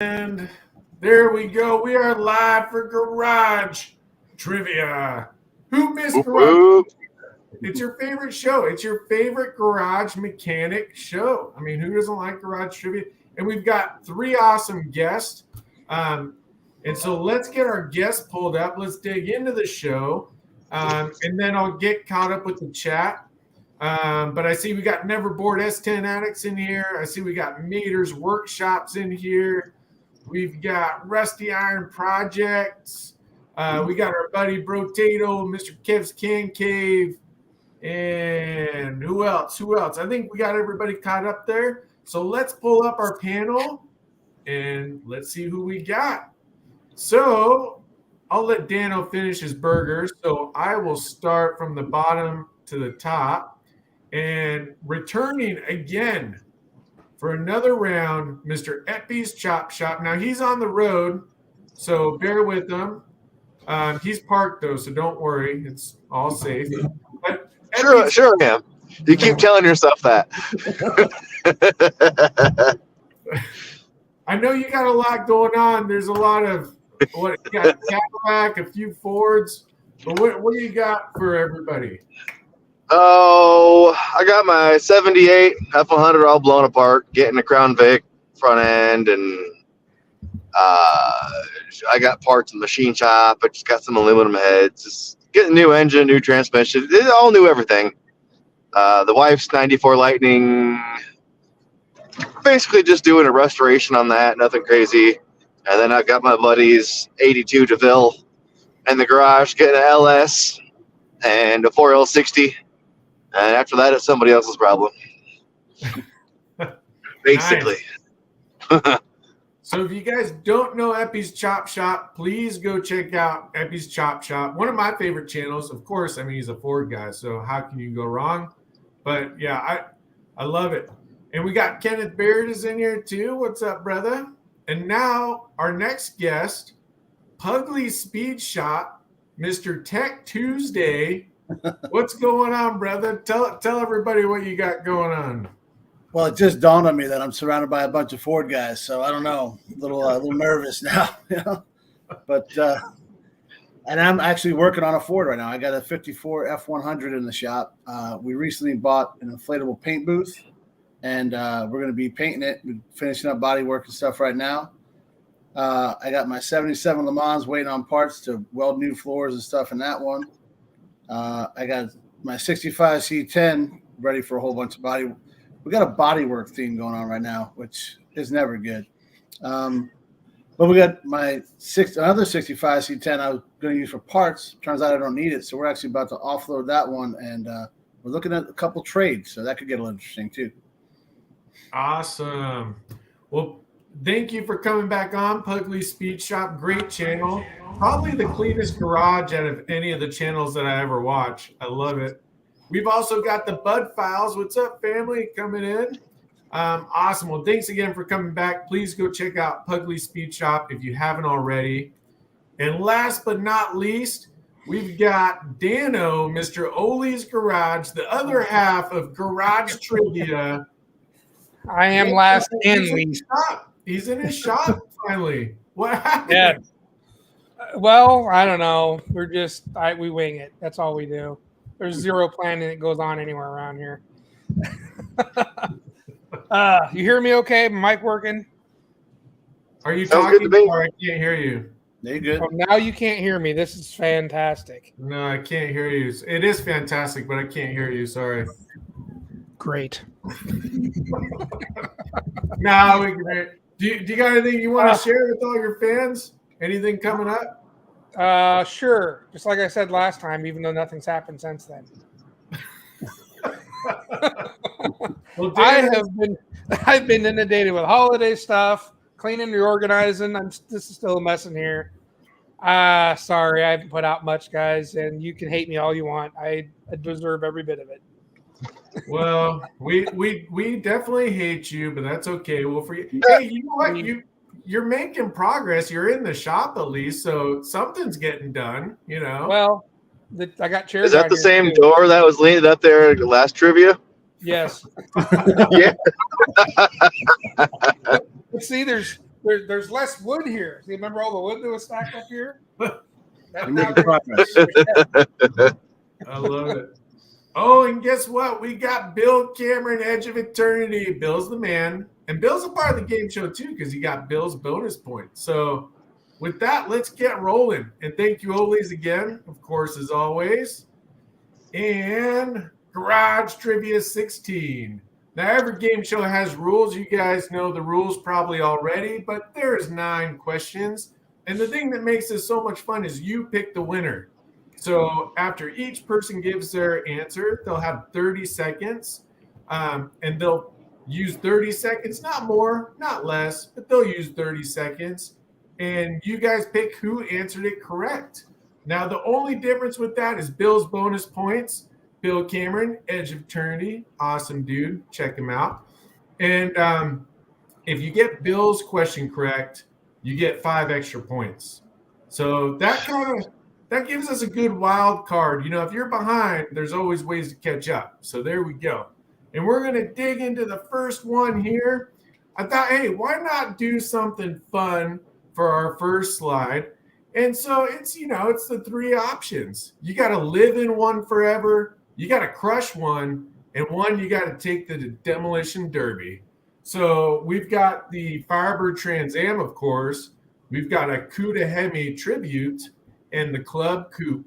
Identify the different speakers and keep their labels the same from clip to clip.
Speaker 1: And there we go. We are live for Garage Trivia. Who missed Garage? It's your favorite show. It's your favorite garage mechanic show. I mean, who doesn't like Garage Trivia? And we've got three awesome guests. And so let's get our guests pulled up. Let's dig into the show. And then I'll get caught up with the chat. But I see we got Never Bored S10 Addicts in here. I see we got Meters Workshops in here. We've got Rusty Iron Projects. We got our buddy Brotato, Mr. Kev's Can Cave. And who else? I think we got everybody caught up there. So let's pull up our panel and let's see who we got. So I'll let Dano finish his burger. So I will start from the bottom to the top. And returning again for another round, Mr. Eppy's Chop Shop. Now, he's on the road, so bear with him. He's parked, though, so don't worry. It's all safe. But
Speaker 2: Sure I am. You keep telling yourself that.
Speaker 1: I know you got a lot going on. There's a lot of you got a Cadillac, a few Fords. But what do you got for everybody?
Speaker 2: Oh, I got my 78 F100 all blown apart, getting a Crown Vic front end, and I got parts in the machine shop. I just got some aluminum heads, just getting a new engine, new transmission, all new everything. The wife's 94 Lightning, basically just doing a restoration on that, nothing crazy. And then I got my buddy's 82 DeVille in the garage, getting an LS and a 4L60. And after that, it's somebody else's problem. Basically.
Speaker 1: So if you guys don't know Eppy's Chop Shop, please go check out Eppy's Chop Shop. One of my favorite channels. Of course, I mean, he's a Ford guy, so how can you go wrong? But, yeah, I love it. And we got Kenneth Baird is in here, too. What's up, brother? And now our next guest, Pugly Speed Shop, Mr. Tech Tuesday. What's going on, brother? Tell everybody what you got going on.
Speaker 3: Well, it just dawned on me that I'm surrounded by a bunch of Ford guys, so I don't know, a little nervous now, you know. But and I'm actually working on a Ford right now. I got a 54 F100 in the shop. We recently bought an inflatable paint booth, and we're going to be painting it, we're finishing up body work and stuff right now. I got my 77 Le Mans waiting on parts to weld new floors and stuff in that one. I got my 65 C10 ready for a whole bunch of body. We got a bodywork theme going on right now, which is never good. But we got my another 65 C10 I was going to use for parts. Turns out I don't need it, so we're actually about to offload that one, and we're looking at a couple trades, so that could get a little interesting too.
Speaker 1: Awesome. Well, thank you for coming back on, Pugly Speed Shop. Great channel. Probably the cleanest garage out of any of the channels that I ever watch. I love it. We've also got the Bud Files. What's up, family? Coming in. Awesome. Well, thanks again for coming back. Please go check out Pugly Speed Shop if you haven't already. And last but not least, we've got Dano, Mr. Oli's Garage, the other half of Garage Trivia.
Speaker 4: I am last and least.
Speaker 1: He's in his shop finally. What happened?
Speaker 4: Yeah. Well, I don't know. We're just we wing it. That's all we do. There's zero planning that goes on anywhere around here. You hear me okay? Mic working?
Speaker 1: Are you talking? Or I can't hear you.
Speaker 3: You're good.
Speaker 4: Oh, now you can't hear me. This is fantastic.
Speaker 1: No, I can't hear you. It is fantastic, but I can't hear you. Sorry.
Speaker 4: Great.
Speaker 1: No, we can hear. Do you got anything you want to share with all your fans? Anything coming up?
Speaker 4: Sure. Just like I said last time, even though nothing's happened since then.
Speaker 1: Well,
Speaker 4: I've been inundated with holiday stuff, cleaning, reorganizing. This is still a mess in here. Sorry, I haven't put out much, guys, and you can hate me all you want. I deserve every bit of it.
Speaker 1: Well, we definitely hate you, but that's okay. Well, for you, hey, you know what? You're making progress. You're in the shop at least, so something's getting done. You know.
Speaker 4: Well, I got chairs.
Speaker 2: Is that the same door that was leaning up there last trivia?
Speaker 4: Yes.
Speaker 2: Yeah.
Speaker 4: See, there's there's less wood here. Do you remember all the wood that was stacked up here?
Speaker 3: You're making progress.
Speaker 1: I love it. Oh, and guess what? We got Bill Cameron, Edge of Eternity. Bill's the man. And Bill's a part of the game show, too, because he got Bill's bonus points. So with that, let's get rolling. And thank you, Olies, again, of course, as always. And Garage Trivia 16. Now, every game show has rules. You guys know the rules probably already, but there's 9 questions. And the thing that makes this so much fun is you pick the winner. So after each person gives their answer, they'll have 30 seconds, and they'll use 30 seconds, not more, not less, but they'll use 30 seconds. And you guys pick who answered it correct. Now, the only difference with that is Bill's bonus points. Bill Cameron, Edge of Eternity, awesome dude. Check him out. And if you get Bill's question correct, you get 5 extra points. So that gives us a good wild card. You know, if you're behind, there's always ways to catch up. So there we go. And we're going to dig into the first one here. I thought, hey, why not do something fun for our first slide? And so it's the 3 options. You got to live in one forever. You got to crush one. And one, you got to take the demolition derby. So we've got the Firebird Trans Am, of course. We've got a Cuda Hemi Tribute and the Club Coupe.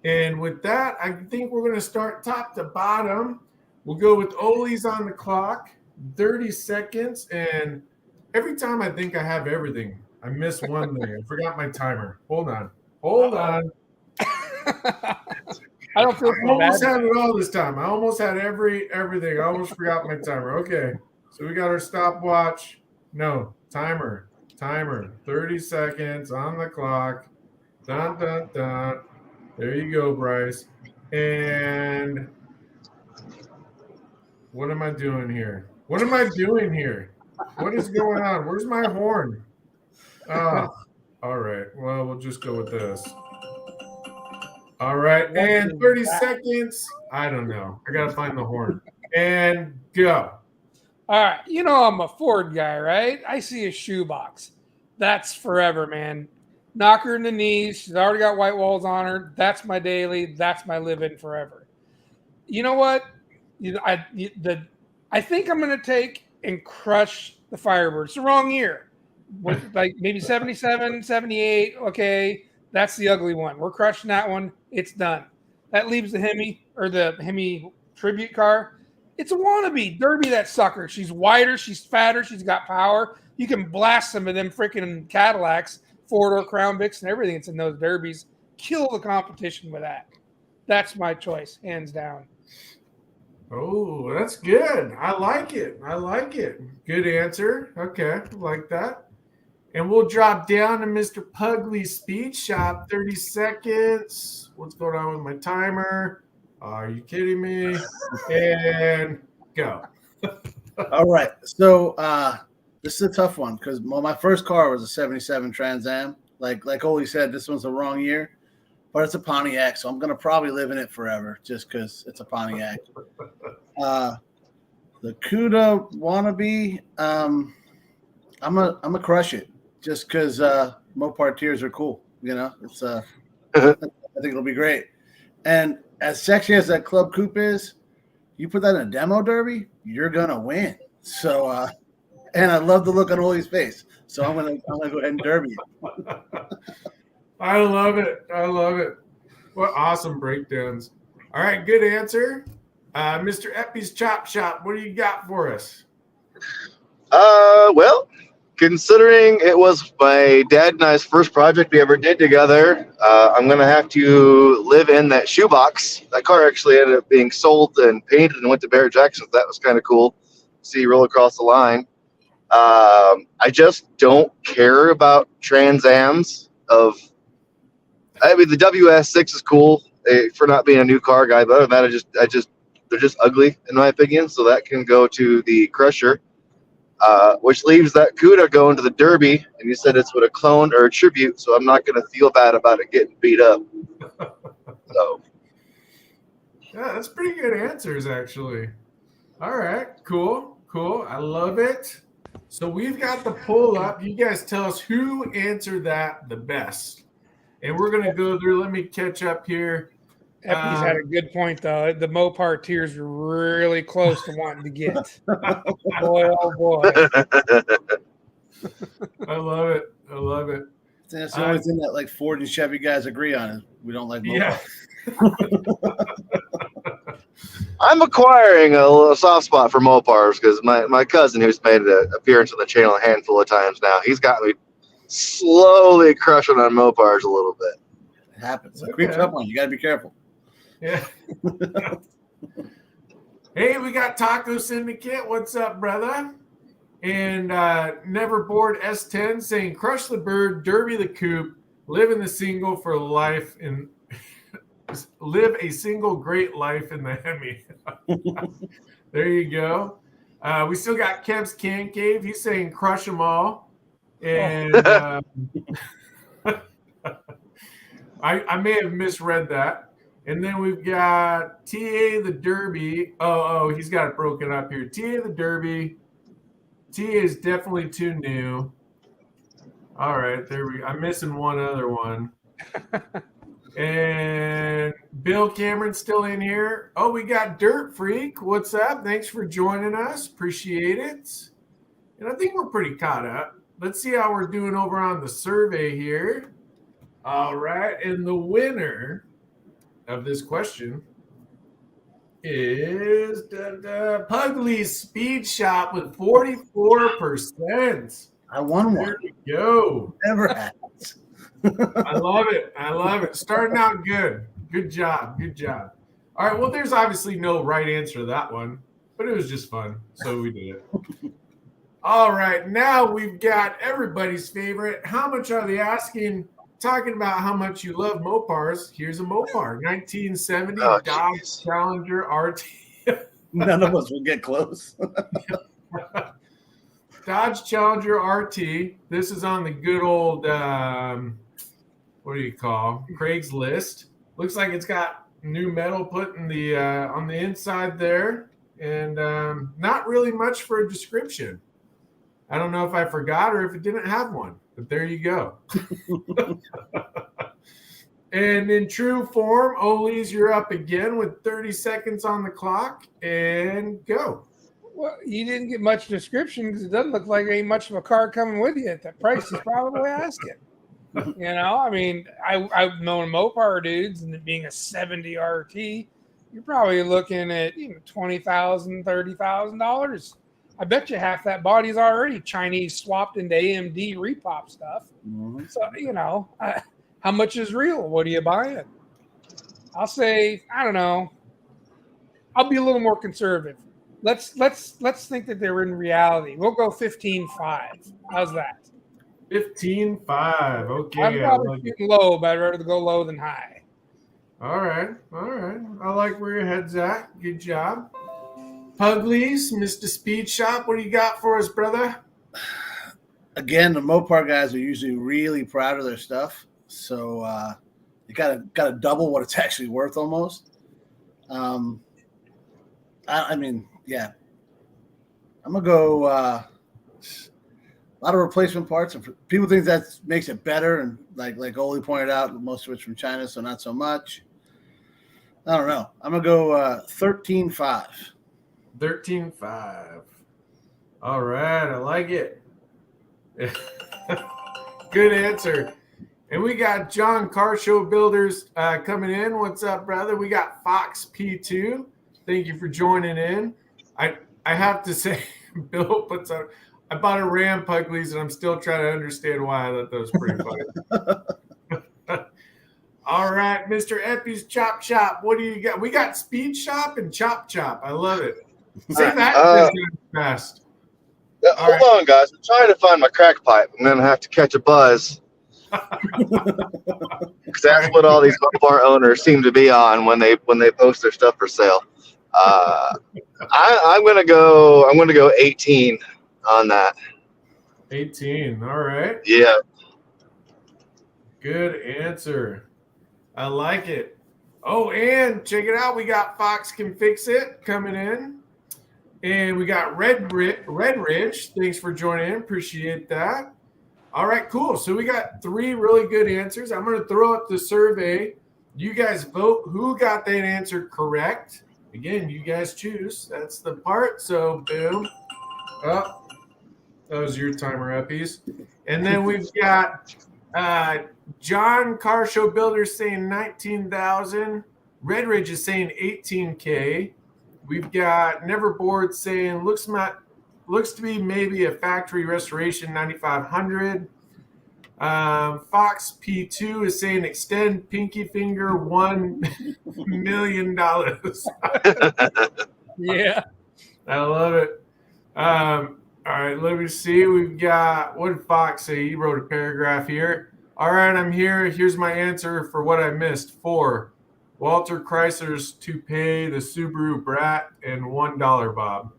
Speaker 1: And with that, I think we're going to start top to bottom. We'll go with Oli's on the clock, 30 seconds. And every time I think I have everything, I miss one thing. I forgot my timer. Hold on.
Speaker 4: I don't feel
Speaker 1: I almost had it all this time. I almost had everything. I almost forgot my timer. Okay. So we got our stopwatch. No, timer. 30 seconds on the clock. Dun, dun, dun. There you go, Bryce. And what am I doing here? What is going on? Where's my horn? Oh, all right. Well, we'll just go with this. All right. And 30 seconds. I don't know. I got to find the horn. And go.
Speaker 4: All right. You know I'm a Ford guy, right? I see a shoebox. That's forever, man. Knock her in the knees. She's already got white walls on her. That's my daily. That's my live-in forever. You know what? I think I'm going to take and crush the Firebird. It's the wrong year. Like maybe 77, 78. Okay, that's the ugly one. We're crushing that one. It's done. That leaves the Hemi tribute car. It's a wannabe. Derby that sucker. She's wider. She's fatter. She's got power. You can blast some of them freaking Cadillacs, 4-door Crown Vics, and everything that's in those derbies. Kill the competition with that. That's my choice, hands down.
Speaker 1: Oh, that's good. I like it. Good answer. Okay, I like that. And we'll drop down to Mr. Pugly's Speed Shop. 30 seconds. What's going on with my timer? Are you kidding me? And go.
Speaker 3: All right. So this is a tough one because my first car was a 77 Trans Am. Like Oli said, this one's the wrong year. But it's a Pontiac, so I'm going to probably live in it forever just because it's a Pontiac. The Cuda wannabe, I'm a crush it just because Mopar tiers are cool. You know, it's I think it'll be great. And as sexy as that Club Coupe is, you put that in a demo derby, you're gonna win. So, and I love the look on Oli's face, so I'm gonna go ahead and derby it.
Speaker 1: I love it. What awesome breakdowns. All right, good answer. Mr. Eppy's Chop Shop, what do you got for us?
Speaker 2: Well, considering it was my dad and I's first project we ever did together, I'm going to have to live in that shoebox. That car actually ended up being sold and painted and went to Barrett Jackson. That was kind of cool. See roll across the line. I just don't care about Trans Ams the WS6 is cool for not being a new car guy, but other than that, they're just ugly in my opinion. So that can go to the Crusher, which leaves that Cuda going to the Derby. And you said it's with a clone or a tribute, so I'm not going to feel bad about it getting beat up. So,
Speaker 1: yeah, that's pretty good answers, actually. All right, cool. I love it. So we've got the poll up. You guys tell us who answered that the best. And we're going to go through. Let me catch up here.
Speaker 4: Eppy's had a good point, though. The Mopar tiers were really close to wanting to get. Boy, oh boy.
Speaker 1: I love it. I love it.
Speaker 3: That's the only thing that like Ford and Chevy guys agree on is we don't like Mopar.
Speaker 1: Yeah.
Speaker 2: I'm acquiring a little soft spot for Mopars because my cousin, who's made an appearance on the channel a handful of times now, he's got me slowly crushing on Mopars a little bit.
Speaker 3: It happens. It creeps up on you. You got to be careful.
Speaker 1: Yeah. Hey, we got Taco Syndicate. What's up, brother? And Never Bored S10 saying, crush the bird, derby the coupe, live in the single for life, and live a single great life in the Hemi. There you go. We still got Kev's Can Cave. He's saying, crush them all. And I may have misread that. And then we've got TA the Derby. Oh, he's got it broken up here. TA the Derby. TA is definitely too new. All right, there we go. I'm missing one other one. And Bill Cameron's still in here. Oh, we got Dirt Freak. What's up? Thanks for joining us. Appreciate it. And I think we're pretty caught up. Let's see how we're doing over on the survey here. All right, and the winner of this question is Pugly's Speed Shop with 44%.
Speaker 3: I won one.
Speaker 1: There we go.
Speaker 3: Never happens.
Speaker 1: I love it. I love it. Starting out good. Good job. Good job. All right. Well, there's obviously no right answer to that one, but it was just fun. So we did it. All right. Now we've got everybody's favorite. How much are they asking? Talking about how much you love Mopars. Here's a Mopar. 1970 Dodge Challenger RT.
Speaker 3: None of us will get close.
Speaker 1: Dodge Challenger RT. This is on the good old, what do you call, Craigslist. Looks like it's got new metal put in the on the inside there, and not really much for a description. I don't know if I forgot or if it didn't have one, but there you go. And in true form, Ollie's, you're up again with 30 seconds on the clock, and go.
Speaker 4: Well, you didn't get much description because it doesn't look like ain't much of a car coming with you at that price is probably asking. You know, I mean, I've known Mopar dudes, and it being a 70 RT, you're probably looking at $20,000, $30,000. I bet you half that body's already Chinese swapped into AMD repop stuff. Mm-hmm. So how much is real? What are you buying? I'll say I don't know. I'll be a little more conservative. Let's think that they're in reality. We'll go 15.5. How's that?
Speaker 1: 15.5. Okay.
Speaker 4: I'm probably shooting low, but I'd rather go low than high.
Speaker 1: All right. I like where your head's at. Good job. Pugleys, Mr. Speed Shop, what do you got for us, brother?
Speaker 3: Again, the Mopar guys are usually really proud of their stuff, so you gotta double what it's actually worth almost. I mean, yeah, I'm gonna go a lot of replacement parts. And people think that makes it better, and like Oli pointed out, most of it's from China, so not so much. I don't know. I'm gonna go 13.5.
Speaker 1: 13.5. All right, I like it. Good answer. And we got John Car Show Builders coming in. What's up, brother? We got Fox P2. Thank you for joining in. I have to say, Bill puts on. I bought a Ram Pugleys, and I'm still trying to understand why. I thought that was pretty funny. All right, Mr. Eppy's Chop Chop. What do you got? We got Speed Shop and Chop Chop. I love it. Say that fast.
Speaker 2: Hold on, guys. I'm trying to find my crack pipe. I'm going to have to catch a buzz. Because that's what all these Mopar owners seem to be on when they post their stuff for sale. I'm going to go 18 on that.
Speaker 1: 18. All right.
Speaker 2: Yeah.
Speaker 1: Good answer. I like it. Oh, and check it out. We got Fox Can Fix It coming in. And we got Red Ridge. Thanks for joining in. Appreciate that. All right, cool. So we got 3 really good answers. I'm going to throw up the survey. You guys vote who got that answer correct. Again, you guys choose. That's the part. So, boom. Oh, that was your timer, Uppies. And then we've got John Car Show Builder saying 19,000. Red Ridge is saying 18K. We've got Neverboard saying looks to be maybe a factory restoration 9,500. Fox P2 is saying extend pinky finger $1 million.
Speaker 4: Yeah,
Speaker 1: I love it. All right, let me see. We've got, what did Fox say? He wrote a paragraph here. All right, I'm here. Here's my answer for what I missed. 4. Walter Chrysler's Toupee, the Subaru Brat, and $1 Bob.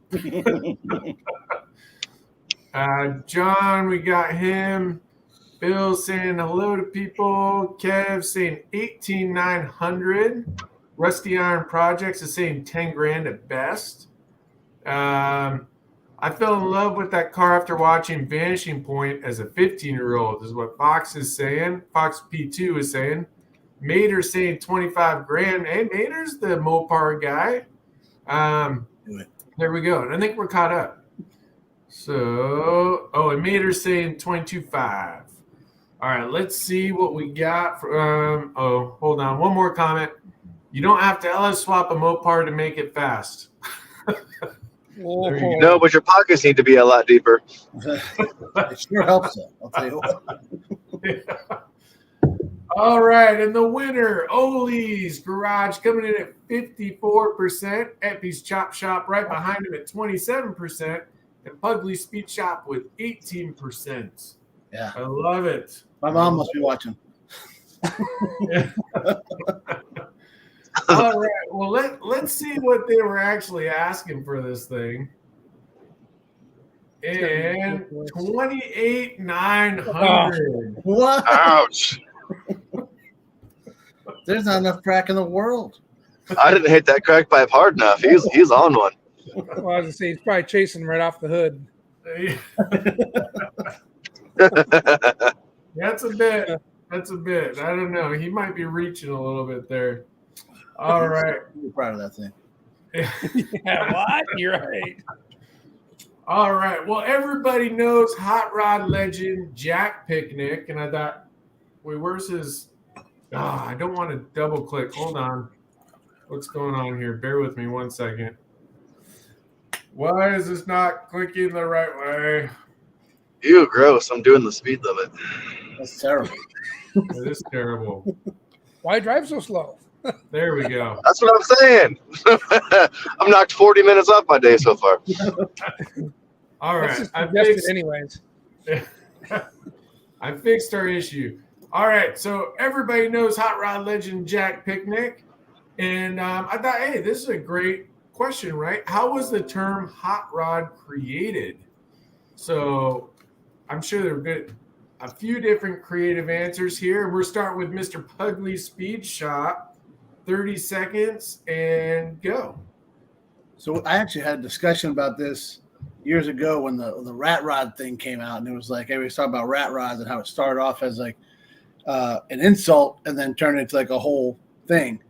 Speaker 1: John, we got him. Bill saying hello to people. Kev saying 18,900. Rusty Iron Projects is saying 10 grand at best. I fell in love with that car after watching Vanishing Point as a 15-year-old, is what Fox is saying. Fox P2 is saying. Mater's saying 25 grand. Hey, Mater's the Mopar guy. There we go. And I think we're caught up. So, and Mater's saying 22.5. All right, let's see what we got from, hold on. One more comment. You don't have to LS swap a Mopar to make it fast.
Speaker 2: No, but your pockets need to be a lot deeper.
Speaker 3: It sure helps, though. I'll tell you what.
Speaker 1: Yeah. All right, and the winner, Oli's Garage, coming in at 54%. Epi's Chop Shop right behind him at 27%. And Pugly's Speed Shop with 18%.
Speaker 3: Yeah.
Speaker 1: I love it.
Speaker 3: My mom must be watching.
Speaker 1: All right, well, let's see what they were actually asking for this thing. And 28,900.
Speaker 3: What?
Speaker 2: Ouch.
Speaker 3: There's not enough crack in the world.
Speaker 2: I didn't hit that crack pipe hard enough. He's on one.
Speaker 4: well, I was gonna say he's probably chasing right off the hood.
Speaker 1: That's a bit. I don't know. He might be reaching a little bit there. All right.
Speaker 3: I'm proud of that thing.
Speaker 4: Yeah, what? You're right.
Speaker 1: All right. Well, everybody knows hot rod legend Jack Picnic, and I thought, wait, where's his? I don't want to double click. Hold on. What's going on here? Bear with me 1 second. Why is this not clicking the right way?
Speaker 2: Ew, gross. I'm doing the speed limit.
Speaker 3: That's terrible.
Speaker 1: It is terrible.
Speaker 4: Why drive so slow?
Speaker 1: There we go.
Speaker 2: That's what I'm saying. I'm knocked 40 minutes off my day so far.
Speaker 1: All
Speaker 4: That's
Speaker 1: right.
Speaker 4: just
Speaker 1: I
Speaker 4: suggested
Speaker 1: fixed,
Speaker 4: anyways.
Speaker 1: I fixed our issue. All right. So everybody knows hot rod legend Jack Picnic. And I thought, hey, this is a great question, right? How was the term hot rod created? So I'm sure there have been a few different creative answers here. We're starting with Mr. Pugly's Speed Shop. 30 seconds and go.
Speaker 3: So I actually had a discussion about this years ago when the rat rod thing came out, and it was like everybody's talking about rat rods and how it started off as like an insult and then turned into like a whole thing.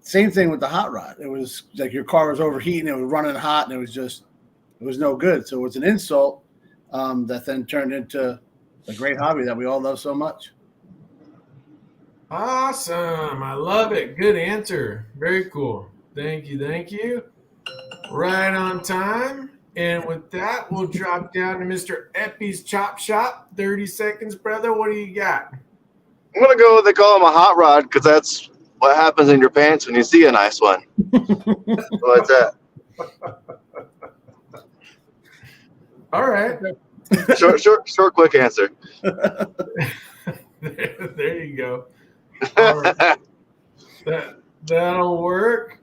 Speaker 3: Same thing with the hot rod. It was like your car was overheating, it was running hot, and it was no good. So it was an insult that then turned into a great hobby that we all love so much.
Speaker 1: Awesome. I love it. Good answer. Very cool. Thank you. Right on time. And with that, we'll drop down to Mr. Epi's Chop Shop. 30 seconds, brother. What do you got?
Speaker 2: I'm going to go, they call him a hot rod because that's what happens in your pants when you see a nice one. What's that?
Speaker 1: All right.
Speaker 2: Short, quick answer.
Speaker 1: There you go. All right. That'll work.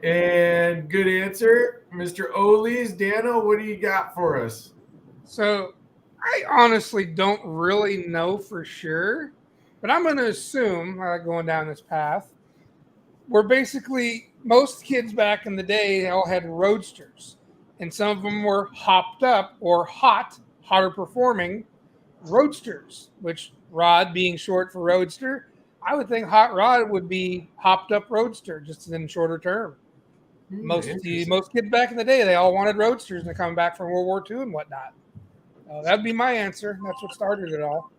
Speaker 1: And good answer. Mr. Oli's. Dano, what do you got for us?
Speaker 4: So I honestly don't really know for sure, but I'm going to assume, going down this path, where basically most kids back in the day, they all had roadsters. and some of them were hopped up or hotter performing roadsters, which rod being short for roadster, I would think hot rod would be hopped up roadster, just in shorter term. Most kids back in the day, they all wanted roadsters and they're coming back from World War II and whatnot. That'd be my answer. That's what started it all.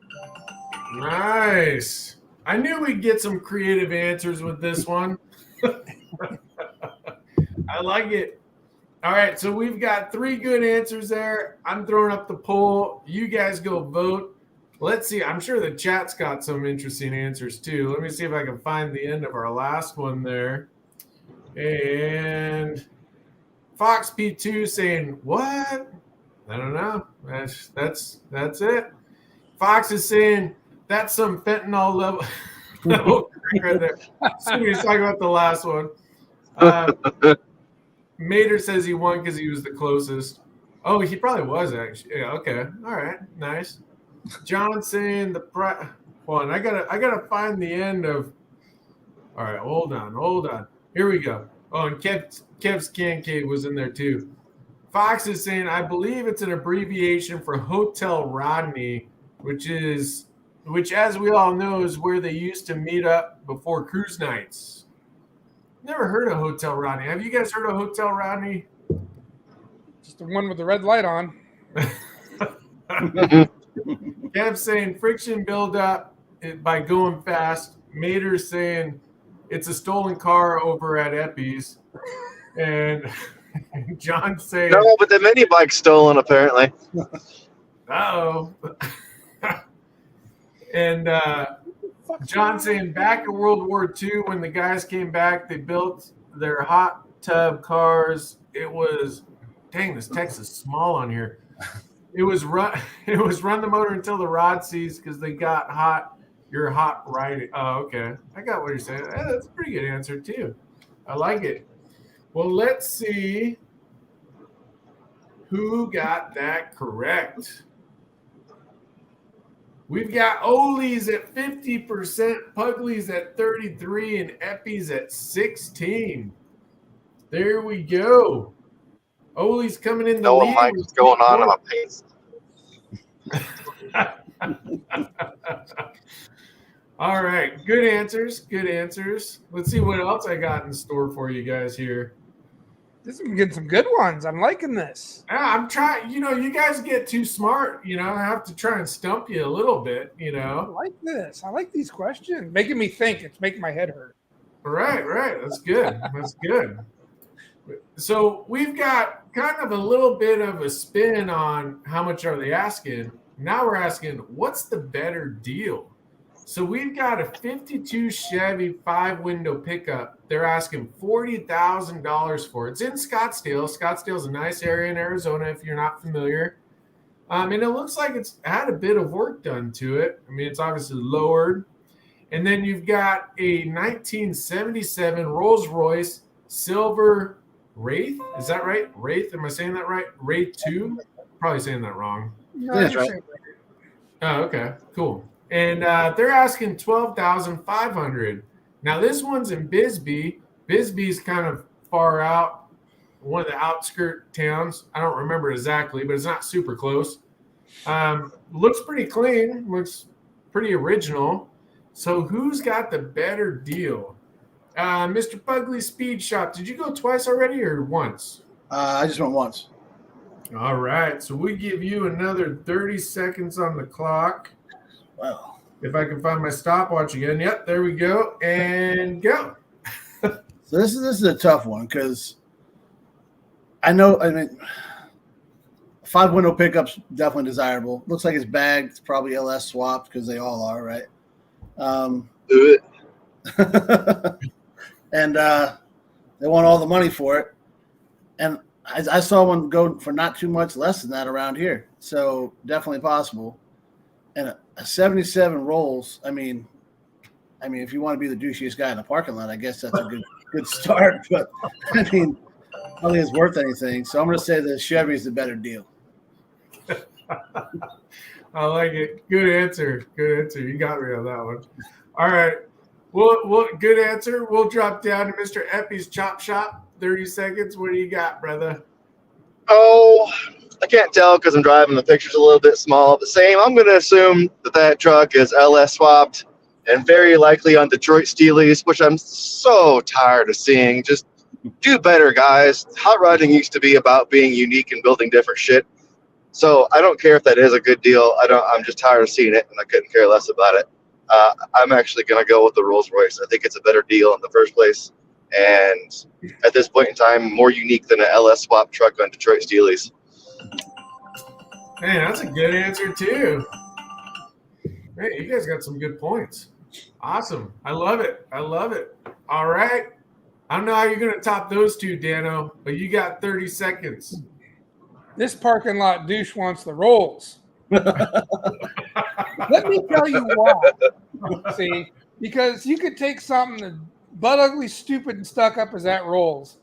Speaker 1: Nice. I knew we'd get some creative answers with this one. I like it. All right, so we've got 3 good answers there. I'm throwing up the poll. You guys go vote. Let's see. I'm sure the chat's got some interesting answers too. Let me see if I can find the end of our last one there. And Fox P2 saying, what? I don't know. That's it. Fox is saying that's some fentanyl level. Right there. So he's talking about the last one. Mater says he won because he was the closest. Oh, he probably was actually. Yeah, okay. All right. Nice. John saying the price. Hold on. I gotta find the end of. All right. Hold on. Here we go. Oh, and Kev's Can Cave was in there too. Fox is saying, I believe it's an abbreviation for Hotel Rodney, which, as we all know, is where they used to meet up before cruise nights. Never heard of Hotel Rodney. Have you guys heard of Hotel Rodney?
Speaker 4: Just the one with the red light on.
Speaker 1: Kev's saying friction buildup by going fast. Mater's saying it's a stolen car over at Epi's. And John saying...
Speaker 2: No, but the mini bike's stolen, apparently.
Speaker 1: Uh-oh. And John saying back in World War II, when the guys came back, they built their hot tub cars. It was... Dang, this text is small on here. It was run the motor until the rod seized because they got hot. You're hot riding. Oh, okay. I got what you're saying. That's a pretty good answer, too. I like it. Well, let's see who got that correct. We've got Ole's at 50%, Pugly's at 33%, and Epi's at 16%. There we go. Ole's coming in the lead.
Speaker 2: Mike, what's going on in my face?
Speaker 1: All right. Good answers. Let's see what else I got in store for you guys here.
Speaker 4: This is getting some good ones. I'm liking this.
Speaker 1: Yeah, I'm trying. You guys get too smart. I have to try and stump you a little bit,
Speaker 4: I like this. I like these questions. Making me think. It's making my head hurt.
Speaker 1: Right. That's good. So we've got kind of a little bit of a spin on how much are they asking. Now we're asking, what's the better deal? So we've got a 52 Chevy 5-window pickup. They're asking $40,000 for it. It's in Scottsdale. Scottsdale's a nice area in Arizona if you're not familiar. And it looks like it's had a bit of work done to it. I mean, it's obviously lowered. And then you've got a 1977 Rolls-Royce Silver Wraith. Is that right? Wraith? Am I saying that right? Wraith 2? Probably saying that wrong.
Speaker 4: No,
Speaker 3: that's right.
Speaker 1: Oh, okay. Cool. And they're asking $12,500. Now this one's in Bisbee. Bisbee's kind of far out, one of the outskirt towns. I don't remember exactly, but it's not super close. Looks pretty clean. Looks pretty original. So who's got the better deal? Mr. Pugly Speed Shop. Did you go twice already or once?
Speaker 3: I just went once.
Speaker 1: All right. So we give you another 30 seconds on the clock.
Speaker 3: Wow.
Speaker 1: If I can find my stopwatch again. Yep, there we go. And go.
Speaker 3: So this is a tough one because I mean, 5-window pickups definitely desirable. Looks like it's bagged. It's probably LS swapped because they all are, right? And they want all the money for it. And I saw one go for not too much less than that around here. So definitely possible. And a 77 Rolls, I mean, if you want to be the douchiest guy in the parking lot, I guess that's a good start. But, I mean, I don't think it's worth anything. So I'm going to say the Chevy's the better deal.
Speaker 1: I like it. Good answer. You got me on that one. All right. Well, good answer. We'll drop down to Mr. Epi's Chop Shop. 30 seconds. What do you got, brother?
Speaker 2: Oh, I can't tell because I'm driving. The picture's a little bit small. But same, I'm going to assume that truck is LS swapped and very likely on Detroit Steelies, which I'm so tired of seeing. Just do better, guys. Hot rodding used to be about being unique and building different shit. So I don't care if that is a good deal. I'm just tired of seeing it, and I couldn't care less about it. I'm actually going to go with the Rolls Royce. I think it's a better deal in the first place. And at this point in time, more unique than an LS swap truck on Detroit Steelies.
Speaker 1: Man, that's a good answer too. Hey, you guys got some good points. Awesome. I love it. I love it. All right. I don't know how you're going to top those two, Dano, but you got 30 seconds.
Speaker 4: This parking lot douche wants the rolls. Let me tell you why. See, because you could take something that butt ugly, stupid, and stuck up as that rolls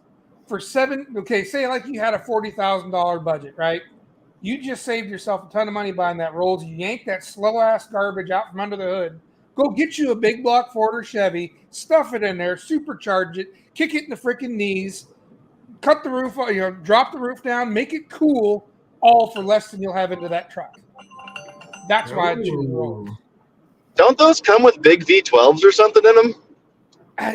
Speaker 4: for say like you had a $40,000 budget, right? You just saved yourself a ton of money buying that rolls. You yank that slow ass garbage out from under the hood. Go get you a big block Ford or Chevy, stuff it in there, supercharge it, kick it in the freaking knees, cut the roof, drop the roof down, make it cool, all for less than you'll have into that truck. That's why I choose rolls.
Speaker 2: Don't those come with big V12s or something in them?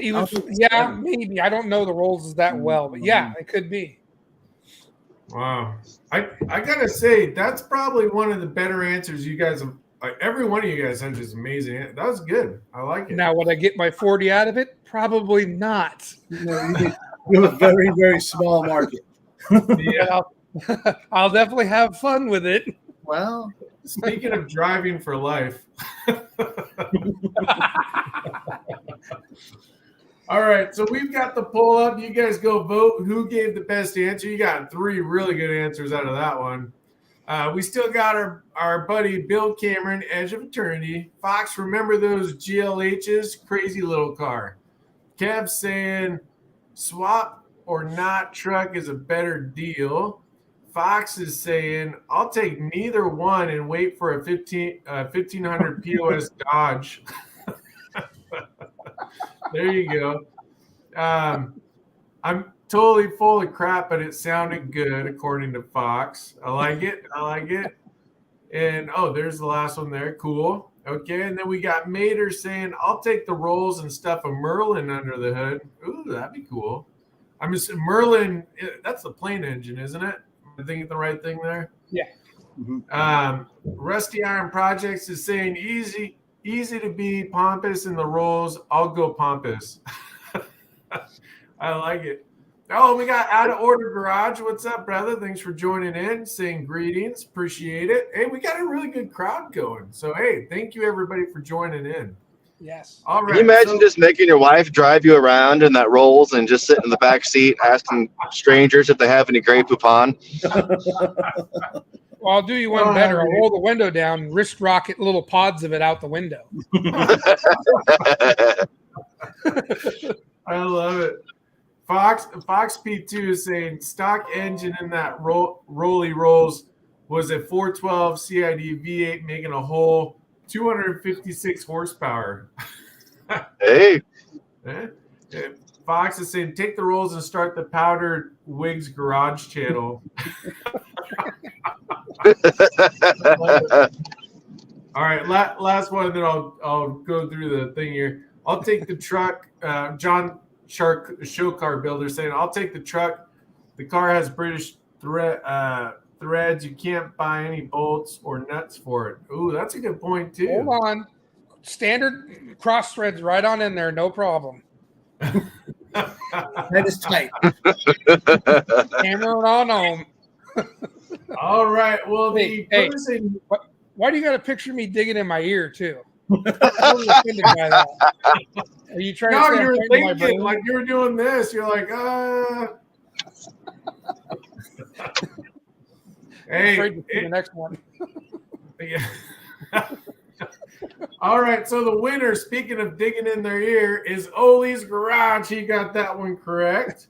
Speaker 4: Yeah, maybe. I don't know the rolls that well, but yeah, it could be.
Speaker 1: Wow. I gotta say, that's probably one of the better answers you guys have. Every one of you guys had just amazing. That was good. I like it.
Speaker 4: Now, would I get my 40 out of it? Probably not.
Speaker 3: No, you have a very, very small market.
Speaker 1: Yeah.
Speaker 4: I'll definitely have fun with it.
Speaker 3: Well,
Speaker 1: speaking of driving for life. All right, so we've got the poll up. You guys go vote. Who gave the best answer? You got 3 really good answers out of that one. We still got our buddy Bill Cameron, Edge of Eternity. Fox, remember those GLHs? Crazy little car. Kev saying swap or not truck is a better deal. Fox is saying I'll take neither one and wait for a 1500 POS Dodge. There you go. I'm totally full of crap, but it sounded good according to Fox. I like it. And there's the last one there. Cool. Okay, and then we got Mater saying I'll take the rolls and stuff a Merlin under the hood. Ooh, that'd be cool. I'm just Merlin. That's the plane engine, isn't it? Am I thinking the right thing there?
Speaker 4: Yeah.
Speaker 3: mm-hmm.
Speaker 1: Rusty Iron Projects is saying easy to be pompous in the rolls. I'll go pompous. I like it. Oh, we got Out of Order Garage. What's up, brother? Thanks for joining in, saying greetings. Appreciate it. Hey, we got a really good crowd going. So, hey, thank you, everybody, for joining in.
Speaker 4: Yes.
Speaker 1: All right.
Speaker 2: Can you imagine just making your wife drive you around in that Rolls and just sit in the back seat asking strangers if they have any Grey Poupon?
Speaker 4: Well, I'll do you one better. I'll roll the window down and wrist rocket little pods of it out the window.
Speaker 1: I love it. Fox P2 is saying stock engine in that Rolly Rolls was a 412 CID V8 making a whole 256 horsepower.
Speaker 2: Hey.
Speaker 1: Fox is saying take the rolls and start the Powdered Wigs Garage channel. All right, last one, then I'll go through the thing here. I'll take the truck. John Shark, show car builder, saying I'll take the truck. The car has British threads. You can't buy any bolts or nuts for it. Ooh, that's a good point too.
Speaker 4: Hold on. Standard cross threads right on in there, no problem.
Speaker 3: That is tight.
Speaker 4: Hammer it on home.
Speaker 1: All right. Well,
Speaker 4: hey, why do you got to picture me digging in my ear too? I'm totally offended by that. Are you trying to?
Speaker 1: You were thinking like you were doing this. You're like, Hey,
Speaker 4: I'm afraid to see the next one.
Speaker 1: Yeah. All right, so the winner, speaking of digging in their ear, is Oli's Garage. He got that one correct.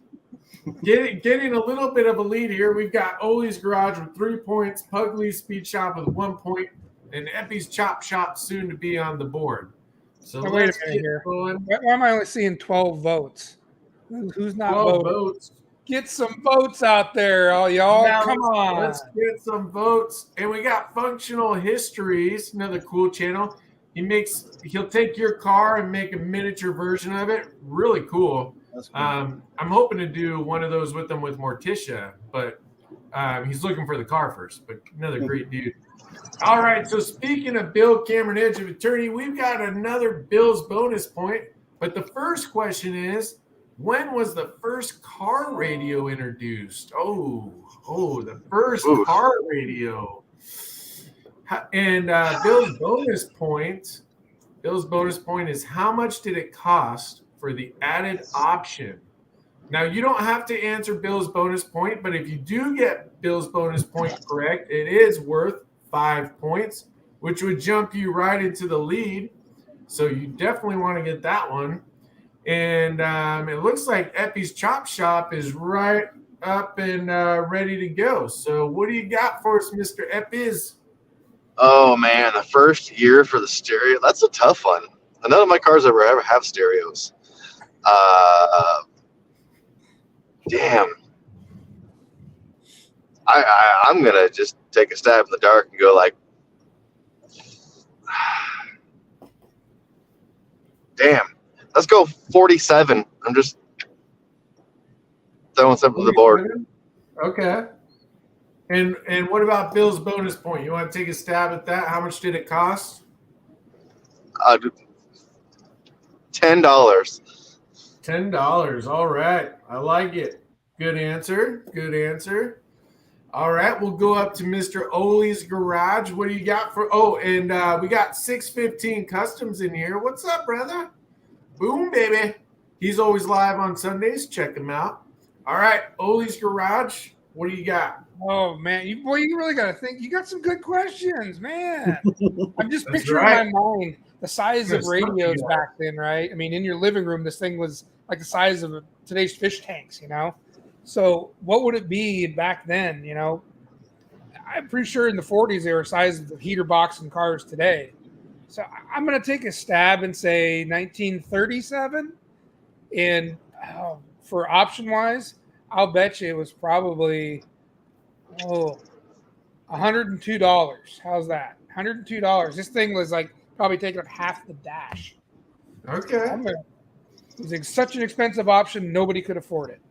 Speaker 1: Getting a little bit of a lead here. We've got Oli's Garage with 3 points, Pugly's Speed Shop with 1 point, and Epi's Chop Shop soon to be on the board. So
Speaker 4: wait a minute here. Why am I only seeing 12 votes? Who's not
Speaker 1: 12
Speaker 4: voting?
Speaker 1: votes.
Speaker 4: Get some votes out there, all y'all.
Speaker 1: Now,
Speaker 4: Come on.
Speaker 1: let's get some votes. And we got Functional Histories, another cool channel. He'll take your car and make a miniature version of it. Really cool.
Speaker 3: That's cool.
Speaker 1: I'm hoping to do one of those with him with Morticia, but he's looking for the car first. But another great dude. All right, so speaking of Bill Cameron, Edge of Eternity, we've got another Bill's bonus point. But the first question is, when was the first car radio introduced? Oh, the first car radio. And Bill's bonus point is, how much did it cost for the added option? Now, you don't have to answer Bill's bonus point, but if you do get Bill's bonus point correct, it is worth 5 points, which would jump you right into the lead. So you definitely want to get that one. And it looks like Epi's Chop Shop is right up and ready to go. So what do you got for us, Mr. Epis?
Speaker 2: Oh, man, the first year for the stereo. That's a tough one. None of my cars ever have stereos. Damn. I'm going to just take a stab in the dark and go like, damn. Let's go 47. I'm just throwing something to the board.
Speaker 1: Okay. And what about Bill's bonus point? You want to take a stab at that? How much did it cost?
Speaker 2: $10.
Speaker 1: $10. All right. I like it. Good answer. Good answer. All right. We'll go up to Mr. Ole's Garage. What do you got for? Oh, and we got 615 Customz in here. What's up, brother? Boom, baby. He's always live on Sundays. Check him out. All right. Ole's Garage. What do you got?
Speaker 4: Oh, man. You really got to think. You got some good questions, man. I'm just
Speaker 1: That's
Speaker 4: picturing
Speaker 1: right.
Speaker 4: in my mind the size of radios back then, right? I mean, in your living room, this thing was like the size of today's fish tanks, you know? So what would it be back then, you know? I'm pretty sure in the 40s they were the size of the heater box in cars today. So I'm going to take a stab and say 1937. And for option-wise, I'll bet you it was probably, $102. How's that? $102. This thing was like probably taking up half the dash.
Speaker 1: Okay.
Speaker 4: It was such an expensive option, nobody could afford it.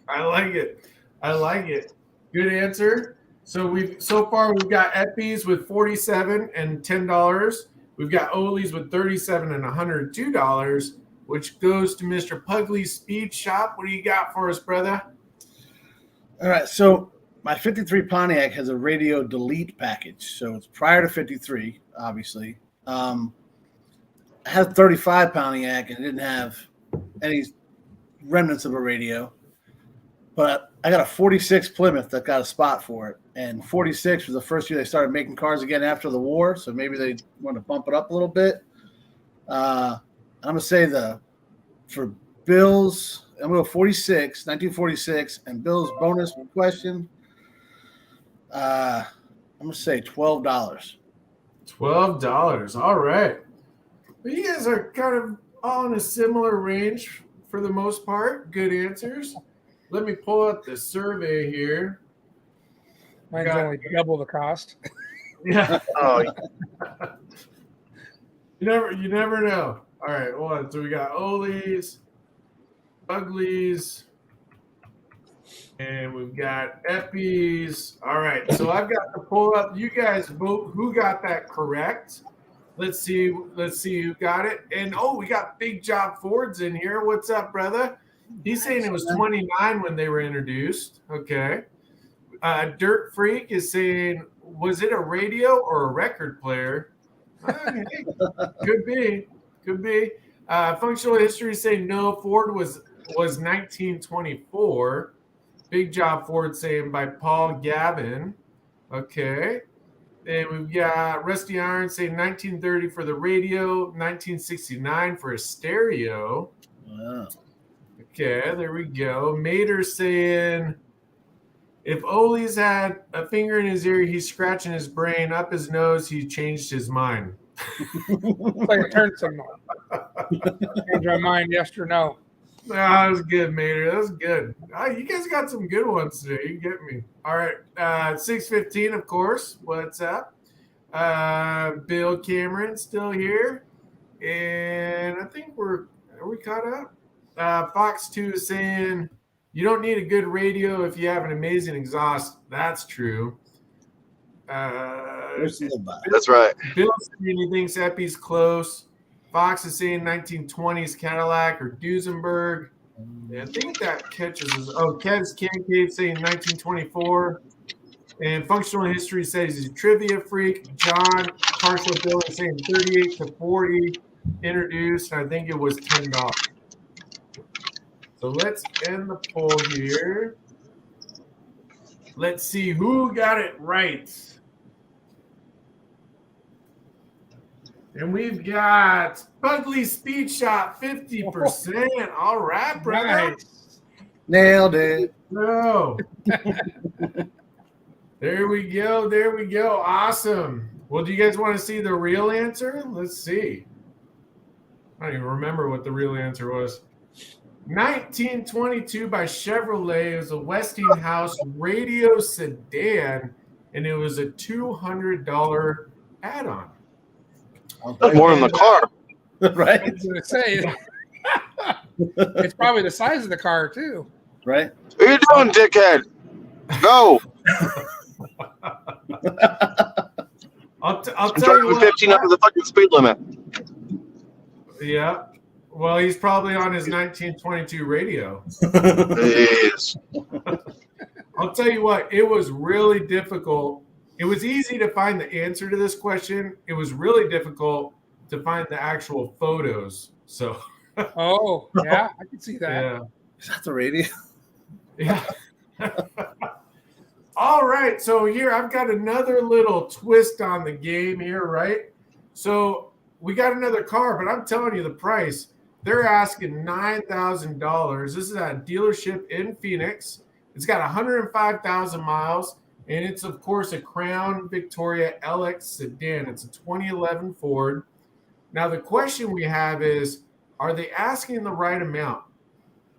Speaker 1: I like it. I like it. Good answer. So far we've got Eppies with $47 and $10. We've got Ole's with $37 and $102, which goes to Mr. Puggley's Speed Shop. What do you got for us, brother?
Speaker 3: All right, so my 53 Pontiac has a radio delete package. So it's prior to 53, obviously. I had a 35 Pontiac and it didn't have any remnants of a radio. But I got a 46 Plymouth that got a spot for it. And 46 was the first year they started making cars again after the war. So maybe they want to bump it up a little bit. I'm going to say for Bill's, I'm going to go 46, 1946. And Bill's bonus question, I'm going to say $12.
Speaker 1: $12. All right. Well, you guys are kind of all in a similar range for the most part. Good answers. Let me pull up the survey here.
Speaker 4: Mine's only double the cost.
Speaker 1: Yeah.
Speaker 2: Oh,
Speaker 1: You never know. All right, hold on. So we got Ole's, Uglies, and we've got Eppies. All right, so I've got to pull up. You guys vote who got that correct. Let's see who got it. And we got Big Job Ford's in here. What's up, brother? He's saying it was 29 when they were introduced. Okay. Dirt Freak is saying, was it a radio or a record player? Okay. Could be. Functional History is saying no, Ford was 1924. Big Job Ford saying by Paul Gavin. Okay. And we've got Rusty Iron saying 1930 for the radio, 1969 for a stereo.
Speaker 3: Wow.
Speaker 1: Okay, there we go. Mater saying, if Ole's had a finger in his ear, he's scratching his brain. Up his nose, he changed his mind.
Speaker 4: It's like a turn signal. Change my mind, yes or no.
Speaker 1: That was good, Mater. That was good. You guys got some good ones today. You get me. All right. 6:15, of course. What's up? Bill Cameron still here. And I think are we caught up? Fox 2 is saying you don't need a good radio if you have an amazing exhaust. That's true.
Speaker 2: That's right.
Speaker 1: Bill saying he thinks Epi's close. Fox is saying 1920s Cadillac or Duesenberg. I think that catches us. Oh, Kev's Cave saying 1924. And Functional History says he's a trivia freak. John Partial Bill is saying 38 to 40 introduced. I think it was $10. So let's end the poll here. Let's see who got it right. And we've got Bugly Speed Shop 50%. All right, brother.
Speaker 4: Nice.
Speaker 3: Nailed it.
Speaker 1: No. There we go. There we go. Awesome. Well, do you guys want to see the real answer? Let's see. I don't even remember what the real answer was. 1922 by Chevrolet. It was a Westinghouse radio sedan, and it was a $200 add-on.
Speaker 2: That's more than the car.
Speaker 3: Right?
Speaker 4: I was going to say, it's probably the size of the car, too.
Speaker 3: Right?
Speaker 2: What are you doing, dickhead? Go.
Speaker 1: I'll
Speaker 2: I'm
Speaker 1: tell you
Speaker 2: driving
Speaker 1: what.
Speaker 2: 15 under the fucking speed limit.
Speaker 1: Yeah. Well, he's probably on his 1922 radio.
Speaker 2: Jeez.
Speaker 1: I'll tell you what, it was really difficult. It was easy to find the answer to this question. It was really difficult to find the actual photos. So,
Speaker 4: Oh, yeah, I can see that.
Speaker 1: yeah.
Speaker 3: Is that the radio?
Speaker 1: Yeah. All right. So here I've got another little twist on the game here, right? So we got another car, but I'm telling you the price. They're asking $9,000. This is at a dealership in Phoenix. It's got 105,000 miles, and it's, of course, a Crown Victoria LX sedan. It's a 2011 Ford. Now, the question we have is, are they asking the right amount?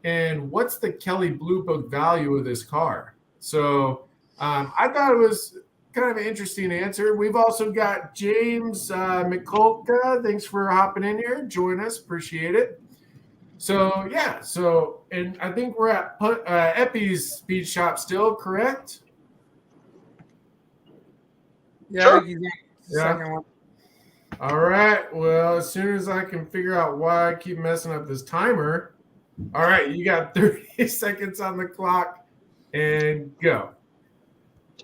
Speaker 1: And what's the Kelley Blue Book value of this car? So I thought it was kind of an interesting answer. We've also got James McCulka. Thanks for hopping in here. Join us. Appreciate it. So, yeah. So, and I think we're at Epi's Speed Shop still, correct?
Speaker 4: Yeah,
Speaker 2: Sure.
Speaker 4: I think he's the second one.
Speaker 1: All right. Well, as soon as I can figure out why I keep messing up this timer. All right. You got 30 seconds on the clock and go.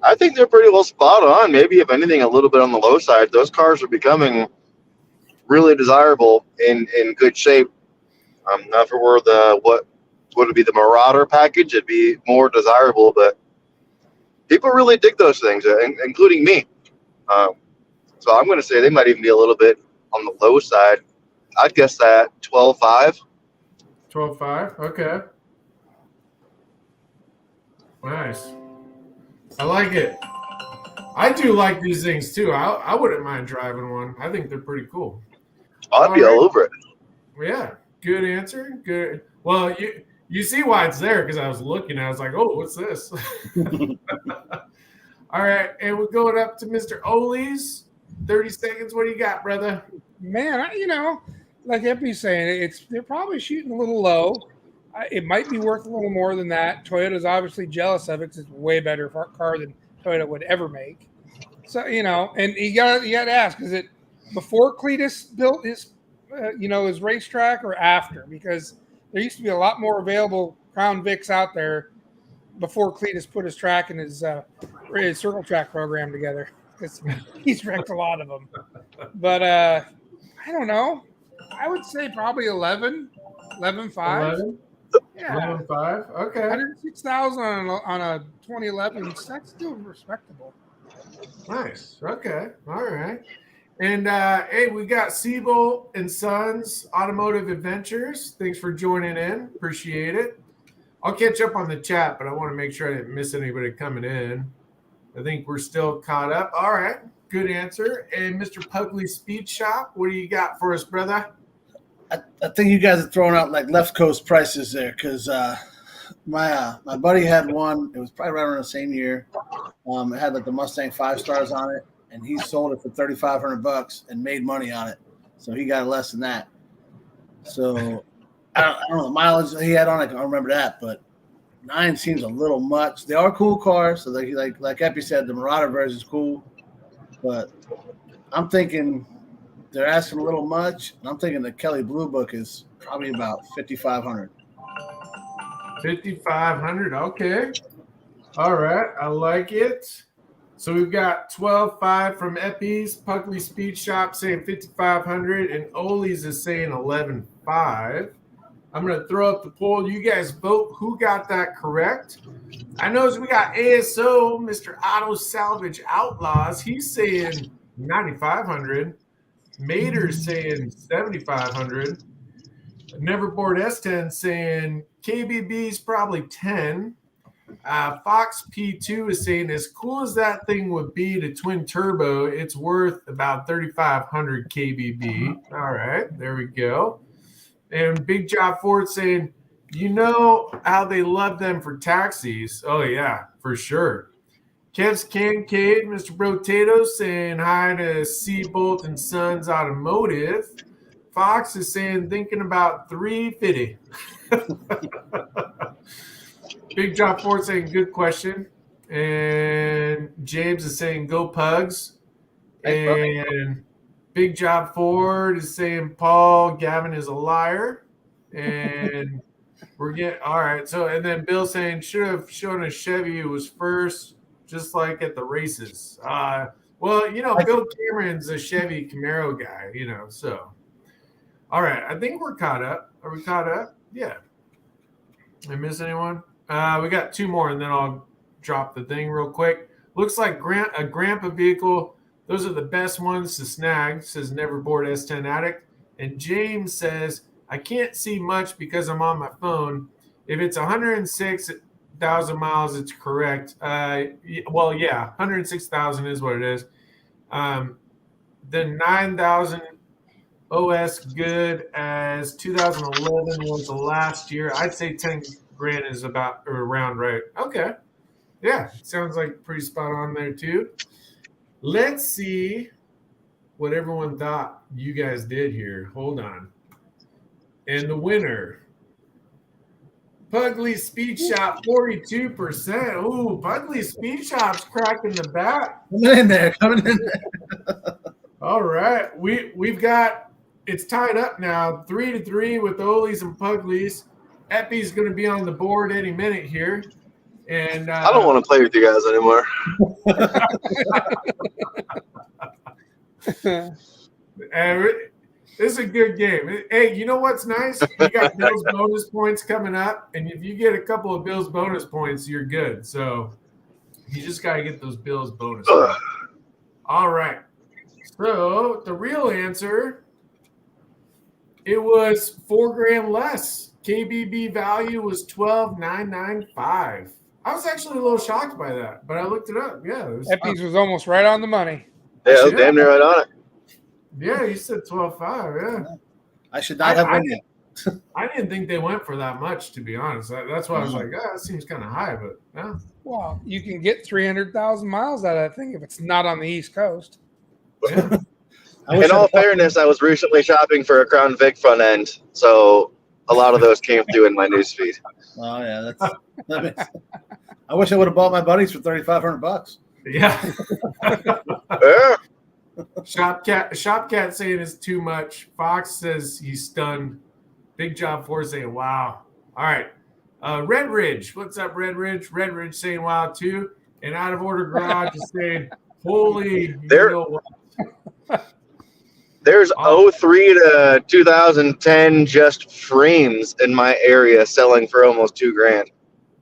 Speaker 2: I think they're pretty well spot on. Maybe, if anything, a little bit on the low side. Those cars are becoming really desirable in good shape. Now, if it were what would it be, the Marauder package, it'd be more desirable. But people really dig those things, including me. So I'm going to say they might even be a little bit on the low side. I'd guess that 12.5.
Speaker 1: 12.5. Okay. Nice. I like it. I do like these things too. I wouldn't mind driving one. I think they're pretty cool.
Speaker 2: I'd be all over it.
Speaker 1: Yeah. Good answer. Good. Well, you see why it's there, because I was looking. I was like, oh, what's this? All right. And we're going up to Mr. Ole's. 30 seconds. What do you got, brother?
Speaker 4: Man, like Epi's saying, they're probably shooting a little low. It might be worth a little more than that. Toyota's obviously jealous of it because it's a way better car than Toyota would ever make. So, and you got to ask, is it before Cleatus built his racetrack or after? Because there used to be a lot more available Crown Vics out there before Cleatus put his track and his circle track program together, because he's wrecked a lot of them. But I don't know. I would say probably 11.5.
Speaker 1: 11?
Speaker 4: Yeah.
Speaker 1: 11.5. Okay.
Speaker 4: 106,000 on a 2011. That's still respectable.
Speaker 1: Nice. Okay. All right. And hey, we got Siebel and Sons Automotive Adventures. Thanks for joining in. Appreciate it. I'll catch up on the chat, but I want to make sure I didn't miss anybody coming in. I think we're still caught up. All right. Good answer. And Mr. Pugly Speed Shop, what do you got for us, brother?
Speaker 3: I think you guys are throwing out like left coast prices there because my buddy had one. It was probably right around the same year. It had like the Mustang 5 stars on it, and he sold it for $3,500 and made money on it. So he got less than that. So I don't know the mileage he had on it. I don't remember that, but 9 seems a little much. They are cool cars. So like Epi said, the Marauder version is cool, but I'm thinking they're asking a little much. And I'm thinking the Kelly Blue Book is probably about $5,500.
Speaker 1: 5,500. Okay. All right. I like it. So we've got 12.5 from Epi's, Puckley Speed Shop saying 5,500, and Ole's is saying 11.5. I'm going to throw up the poll. You guys vote who got that correct. I know we got ASO, Mr. Auto Salvage Outlaws. He's saying 9,500. Mater's saying 7,500. Neverboard S10 saying KBB's probably 10. Fox P2 is saying as cool as that thing would be to twin turbo, it's worth about 3,500 KBB. All right, there we go. And Big Job Ford saying, you know how they love them for taxis. Oh, yeah, for sure. Kev's Cancade, Mr. Brotato saying hi to Seabolt and Sons Automotive. Fox is saying thinking about 350. Big Job Ford saying good question. And James is saying go Pugs. And Big Job Ford is saying Paul Gavin is a liar. And we're getting all right. So and then Bill saying should have shown a Chevy who was first, just like at the races. Well, you know, Bill Cameron's a Chevy Camaro guy, you know, so all right. I think we're caught up. Are we caught up? Yeah. Did I miss anyone? We got 2 more, and then I'll drop the thing real quick. Looks like a Grandpa vehicle. Those are the best ones to snag, says Neverboard S10 Addict. And James says, I can't see much because I'm on my phone. If it's 106,000 miles, it's correct. Well, yeah, 106,000 is what it is. Then 9,000 OS good as 2011 was the last year. I'd say 10 grand is about or around right. Okay. Yeah, sounds like pretty spot on there too. Let's see what everyone thought you guys did here. Hold on. And the winner, Pugley Speed Shop, 42%. Ooh, Pugley Speed Shop's cracking the bat.
Speaker 3: Coming in there.
Speaker 1: All right. We've got it's tied up now, 3-3 with Ole's and Pugley's. Epi's going to be on the board any minute here. And
Speaker 2: I don't want to play with you guys anymore.
Speaker 1: This is a good game. Hey, you know what's nice? You got Bill's bonus points coming up, and if you get a couple of Bill's bonus points, you're good. So you just got to get those Bill's bonus points. All right. So the real answer, it was $4,000 less. KBB value was $12,995. I was actually a little shocked by that, but I looked it up. Yeah,
Speaker 4: Epi's was almost right on the money.
Speaker 2: Yeah, damn near right on it.
Speaker 1: Yeah, you said 12.5. Yeah,
Speaker 3: I should not have been yet.
Speaker 1: I didn't think they went for that much, to be honest. That's why I was like, that seems kind of high, but yeah.
Speaker 4: Well, you can get 300,000 miles out of that thing if it's not on the East Coast.
Speaker 1: Yeah.
Speaker 2: In all fairness, I was recently shopping for a Crown Vic front end, so a lot of those came through in my newsfeed.
Speaker 3: Oh yeah, that makes, I wish I would have bought my buddies for $3,500.
Speaker 1: Yeah.
Speaker 2: Yeah.
Speaker 1: Shopcat saying it's too much. Fox says he's stunned. Big Job for saying wow. All right. Red Ridge. What's up, Red Ridge? Red Ridge saying wow too. And Out of Order Garage is saying holy.
Speaker 2: There's 03 to 2010 just frames in my area selling for almost $2,000.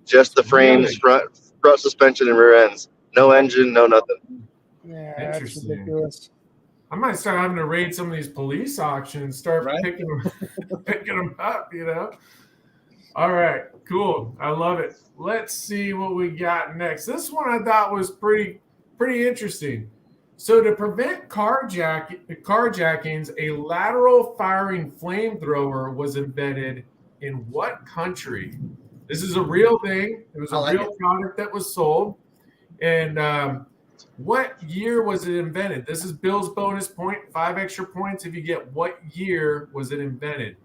Speaker 2: Just the frames, front suspension, and rear ends. No engine, no nothing.
Speaker 4: Yeah, that's ridiculous.
Speaker 1: I might start having to raid some of these police auctions, start picking them up, you know. All right, cool. I love it. Let's see what we got next. This one I thought was pretty interesting. So to prevent carjackings, a lateral firing flamethrower was invented in what country? This is a real thing. It was a real product that was sold. And what year was it invented? This is Bill's bonus point, 5 extra points if you get what year was it invented.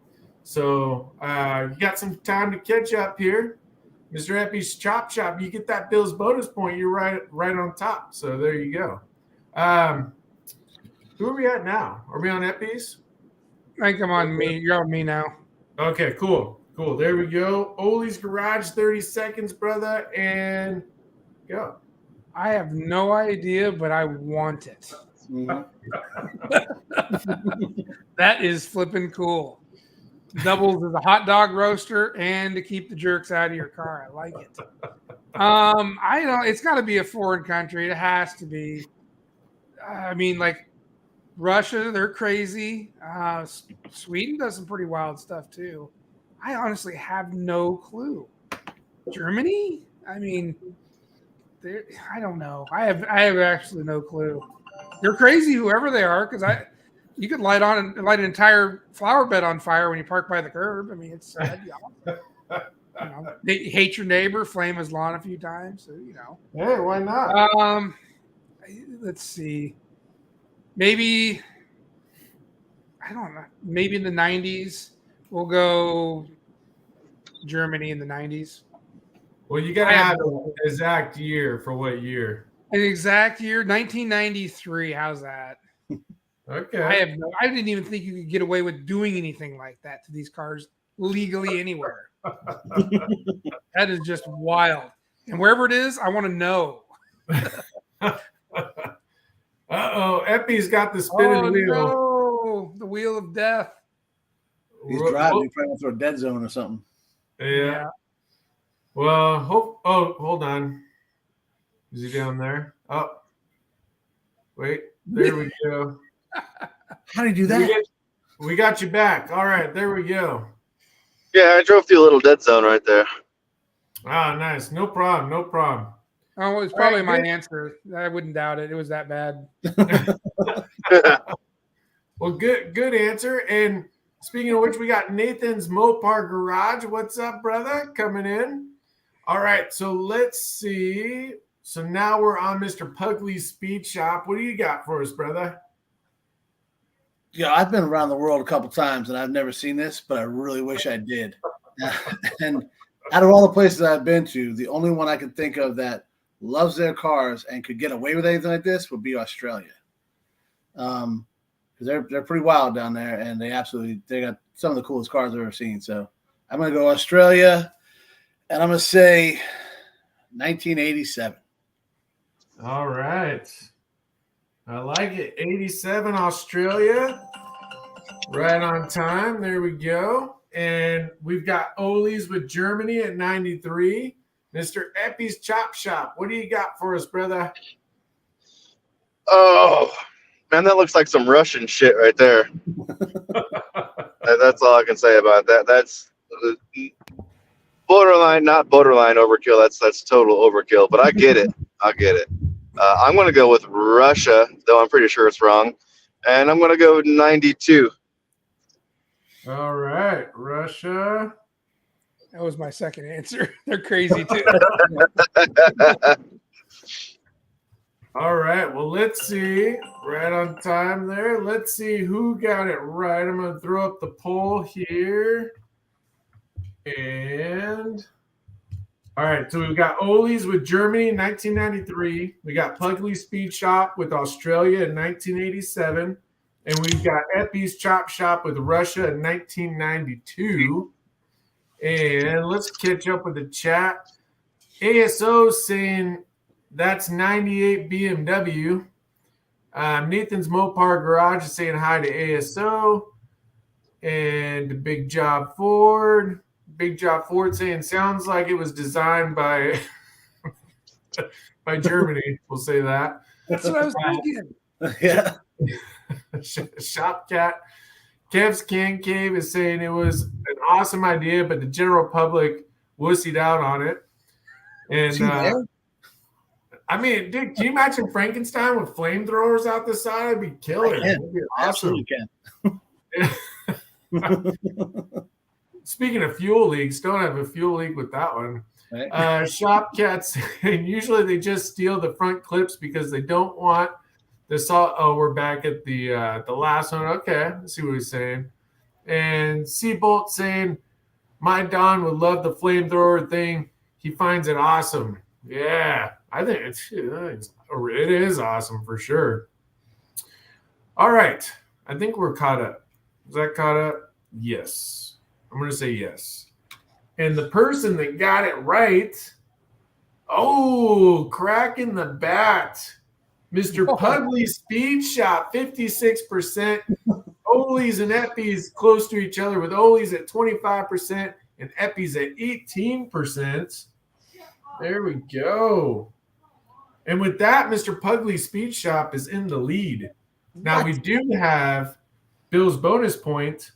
Speaker 1: So you got some time to catch up here. Mr. Eppy's Chop Shop, you get that Bill's bonus point, you're right on top. So there you go. Who are we at now? Are we on Eppy's?
Speaker 4: I think I'm on me. You're on me now.
Speaker 1: Okay, cool. There we go. Ollie's Garage, 30 seconds, brother, and go.
Speaker 4: I have no idea, but I want it. That is flipping cool. Doubles as a hot dog roaster and to keep the jerks out of your car. I like it. I know it's got to be a foreign country. It has to be. I mean, like Russia, they're crazy. Sweden does some pretty wild stuff too. I honestly have no clue. Germany? I mean, I don't know. I have actually no clue. They're crazy, whoever they are, because you could light an entire flower bed on fire when you park by the curb. I mean, it's awesome. You know, they hate your neighbor, flame his lawn a few times. So, you know.
Speaker 1: Hey, why not?
Speaker 4: Let's see. Maybe I don't know. Maybe in the 90s. We'll go Germany in the 90s.
Speaker 1: Well, you got to have an exact year for what year?
Speaker 4: An exact year, 1993. How's that?
Speaker 1: Okay.
Speaker 4: I didn't even think you could get away with doing anything like that to these cars legally anywhere. That is just wild. And wherever it is, I want to know.
Speaker 1: Uh-oh. Eppy's got the spinning wheel.
Speaker 4: No. The wheel of death.
Speaker 3: He's driving. He's probably through a dead zone or something.
Speaker 1: Yeah. Well, hold on. Is he down there? Oh. Wait. There we go.
Speaker 3: How do you do that?
Speaker 1: We got you back. All right. There we go.
Speaker 2: Yeah, I drove through a little dead zone right there.
Speaker 1: Ah, nice. No problem.
Speaker 4: Oh, it's probably my answer. I wouldn't doubt it. It was that bad.
Speaker 1: Well, good answer. And speaking of which, we got Nathan's Mopar Garage. What's up, brother? Coming in. All right, so let's see. So now we're on Mr. Puggley's Speed Shop. What do you got for us, brother?
Speaker 3: Yeah, I've been around the world a couple times, and I've never seen this, but I really wish I did. And out of all the places I've been to, the only one I can think of that loves their cars and could get away with anything like this would be Australia. Because they're pretty wild down there, and they got some of the coolest cars I've ever seen. So I'm going to go Australia, and I'm going to say 1987.
Speaker 1: All right. I like it. 87 Australia. Right on time. There we go. And we've got Ollie's with Germany at 93. Mr. Eppy's Chop Shop. What do you got for us, brother?
Speaker 2: Oh, man, that looks like some Russian shit right there. That's all I can say about that. That's borderline, not borderline overkill. That's total overkill, but I get it. I'm going to go with Russia, though I'm pretty sure it's wrong. And I'm going to go 92.
Speaker 1: All right, Russia.
Speaker 4: That was my second answer. They're crazy, too.
Speaker 1: All right, well, let's see. Right on time there. Let's see who got it right. I'm going to throw up the poll here. And all right, so we've got Ollie's with Germany in 1993. We got Puggley's Speed Shop with Australia in 1987. And we've got Eppy's Chop Shop with Russia in 1992. And let's catch up with the chat. ASO saying that's 98 BMW. Nathan's Mopar Garage is saying hi to ASO. And Big Job Ford. Big Job Ford saying sounds like it was designed by Germany. We'll say that.
Speaker 4: That's what I was thinking.
Speaker 3: Yeah.
Speaker 1: Shop Cat. Kev's Can Cave is saying it was an awesome idea, but the general public wussied out on it. And I mean, dude, can you imagine Frankenstein with flamethrowers out the side? It'd be killer. It'd be awesome. Speaking of fuel leaks, don't have a fuel leak with that one. Right. Shop cats, and usually they just steal the front clips because they don't want the salt. Oh, we're back at the last one. Okay, let's see what he's saying. And Seabolt saying, my Don would love the flamethrower thing. He finds it awesome. Yeah, I think it is awesome for sure. All right, I think we're caught up. Is that caught up? Yes. I'm going to say yes. And the person that got it right, cracking the bat. Mr. Pugly Speed Shop, 56%. Ollie's and Eppies close to each other with Ollie's at 25% and Eppies at 18%. There we go. And with that, Mr. Pugly Speed Shop is in the lead. Now, we do have Bill's bonus point.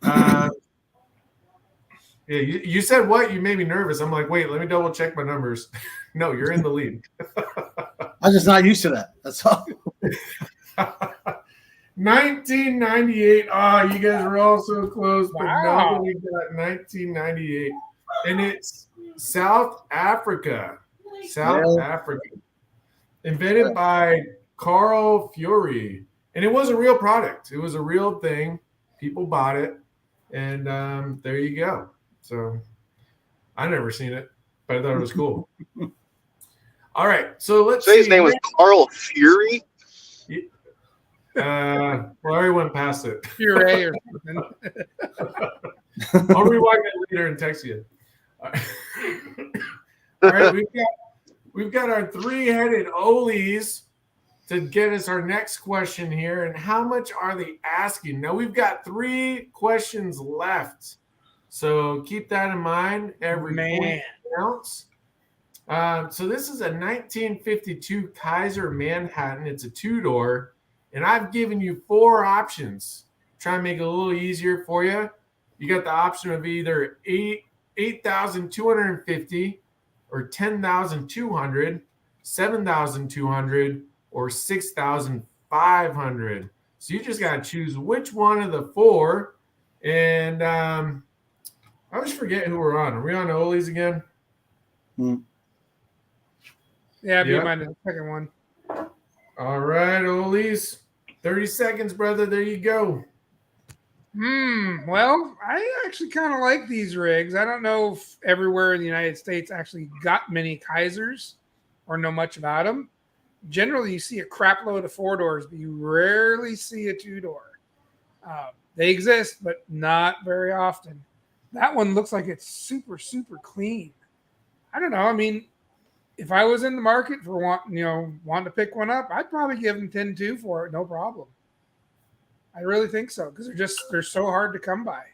Speaker 1: Yeah, you said what? You made me nervous. I'm like, wait, let me double check my numbers. No, you're in the lead.
Speaker 3: I'm just not used to that. That's all.
Speaker 1: 1998. Oh, you guys were all so close, but
Speaker 4: wow.
Speaker 1: nobody got 1998. And it's South Africa. South Africa. Invented by Carl Fury. And it was a real product. It was a real thing. People bought it. And there you go. So I never seen it, but I thought it was cool. All right, so let's see.
Speaker 2: His name was Carl Fury.
Speaker 1: I already went past it.
Speaker 4: Fury or something.
Speaker 1: I'll rewind it later and text you. All right, we've got our three-headed Ollies to get us our next question here. And how much are they asking? Now, we've got 3 questions left. So keep that in mind. Every point counts. So this is a 1952 Kaiser Manhattan. It's a 2-door. And I've given you 4 options. Try and make it a little easier for you. You got the option of either 8,250 or 10,200, 7,200, or 6,500. So you just got to choose which one of the 4. And I always forget who we're on. Are we on Ollie's again?
Speaker 4: Yeah, be my second one.
Speaker 1: All right, Ollie's. 30 seconds, brother. There you go.
Speaker 4: Well, I actually kind of like these rigs. I don't know if everywhere in the United States actually got many Kaisers or know much about them. Generally, you see a crap load of 4-doors, but you rarely see a 2-door. They exist, but not very often. That one looks like it's super, super clean. I don't know. I mean, if I was in the market for wanting to pick one up, I'd probably give them 10-2 for it, no problem. I really think so because they're so hard to come by.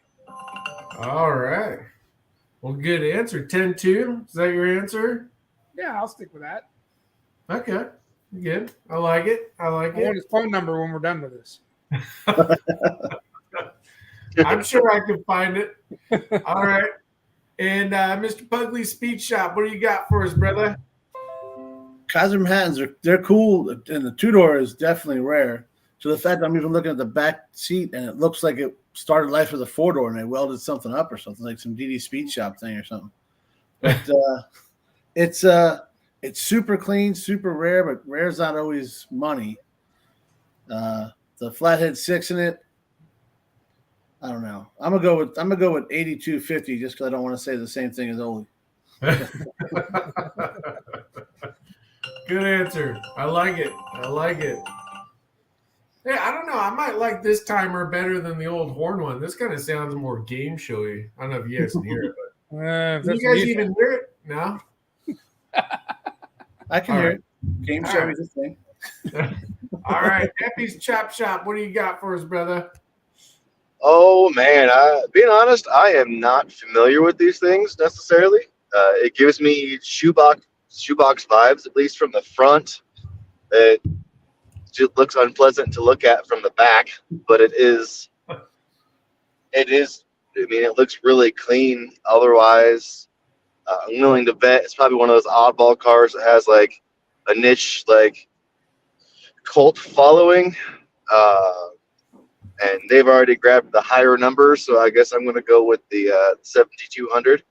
Speaker 1: All right. Well, good answer. 10-2. Is that your answer?
Speaker 4: Yeah, I'll stick with that.
Speaker 1: Okay. Good. I like it. I want
Speaker 4: his phone number when we're done with this.
Speaker 1: I'm sure I can find it. All right. And Mr. Pugly Speed Shop, what do you got for us, brother?
Speaker 3: Kaiser Manhattans, they're cool, and the 2-door is definitely rare. So the fact that I'm even looking at the back seat, and it looks like it started life as a 4-door, and they welded something up or something, like some DD Speed Shop thing or something. But it's super clean, super rare, but rare's not always money. The flathead 6 in it, I don't know. I'm gonna go with 8250 just because I don't want to say the same thing as Ollie.
Speaker 1: Good answer. I like it. Yeah, I don't know. I might like this timer better than the old horn one. This kind of sounds more game showy. I don't know if you guys can hear it, but can you guys even hear it? No?
Speaker 3: I can hear it. Game showy is a thing.
Speaker 1: All right. Eppy's Chop Shop. What do you got for us, brother?
Speaker 2: Oh, man. Being honest, I am not familiar with these things necessarily. It gives me shoebox vibes, at least from the front. It just looks unpleasant to look at from the back, but it is. I mean, it looks really clean. Otherwise, I'm willing to bet it's probably one of those oddball cars that has like a niche like cult following, and they've already grabbed the higher number. So I guess I'm going to go with the 7,200.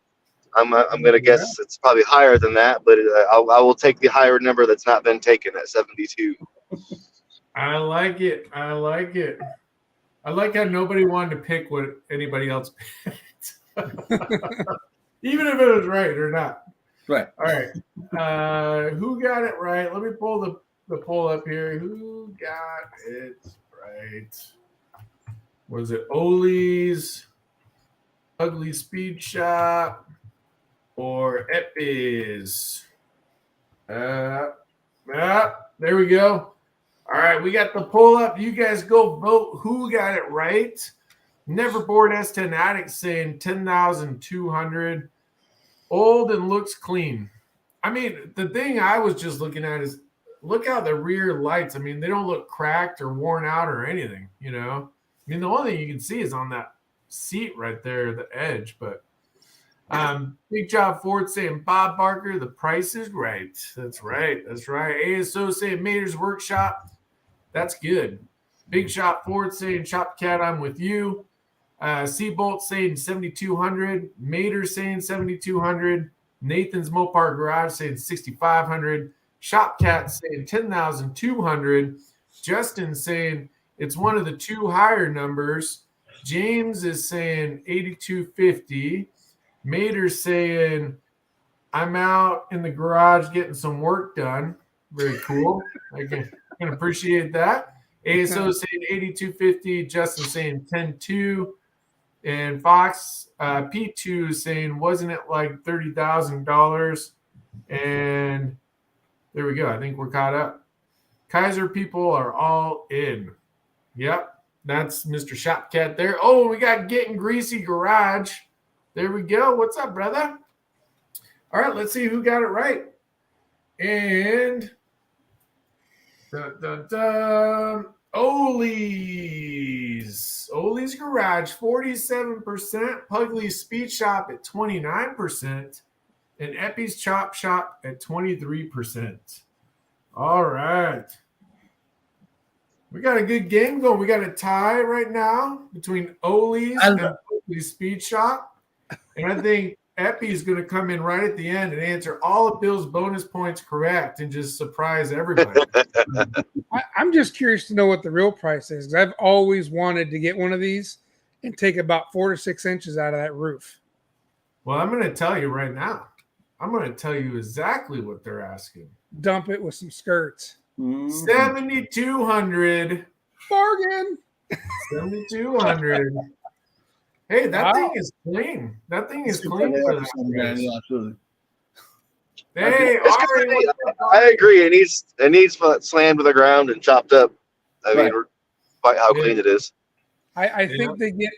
Speaker 2: I'm going to guess it's probably higher than that, but I will take the higher number that's not been taken at 72.
Speaker 1: I like it. I like it. I like how nobody wanted to pick what anybody else picked, even if it was right or not.
Speaker 3: Right.
Speaker 1: All right. Who got it right? Let me pull the poll up here. Who got it right? Was it Ole's Ugly Speed Shop or Epi's? There we go. All right, we got the poll up. You guys go vote. Who got it right? Neverboard S10 Addict saying 10,200. Old and looks clean. I mean, the thing I was just looking at is look how the rear lights. I mean, they don't look cracked or worn out or anything, you know. I mean, the only thing you can see is on that seat right there, the edge. But Big Job Ford saying Bob Barker, the price is right. That's right. That's right. ASO saying Mater's Workshop. That's good. Big Shot Ford saying Shop Cat, I'm with you. Seabolt saying 7,200. Mater saying 7,200. Nathan's Mopar Garage saying 6,500. Shop Cat saying 10,200. Justin saying it's one of the two higher numbers. James is saying 8,250. Mater's saying I'm out in the garage getting some work done. Very cool. I can appreciate that. ASO saying 8,250. Justin saying 10,2. And Fox P2 saying, wasn't it like $30,000? And there we go. I think we're caught up. Kaiser people are all in. Yep, that's Mr. Shopcat there. Oh, we got Getting Greasy Garage. There we go. What's up, brother? All right, let's see who got it right. And Ole's Garage, 47%. Pugly's Speed Shop at 29%. And Epi's Chop Shop at 23%. All right. We got a good game going. We got a tie right now between Ole's and Pugly's Speed Shop. And I think Epi's going to come in right at the end and answer all of Bill's bonus points correct and just surprise everybody.
Speaker 4: I'm just curious to know what the real price is, because I've always wanted to get one of these and take about 4 to 6 inches out of that roof.
Speaker 1: Well, I'm going to tell you right now. I'm going to tell you exactly what they're asking.
Speaker 4: Dump it with some skirts.
Speaker 1: 7,200.
Speaker 4: Bargain.
Speaker 1: 7,200. Hey, that thing is clean. That thing is clean for that.
Speaker 3: Yeah, absolutely.
Speaker 1: Hey, Ari,
Speaker 2: I agree. It needs slammed to the ground and chopped up. I mean, quite how clean it is.
Speaker 4: I think they get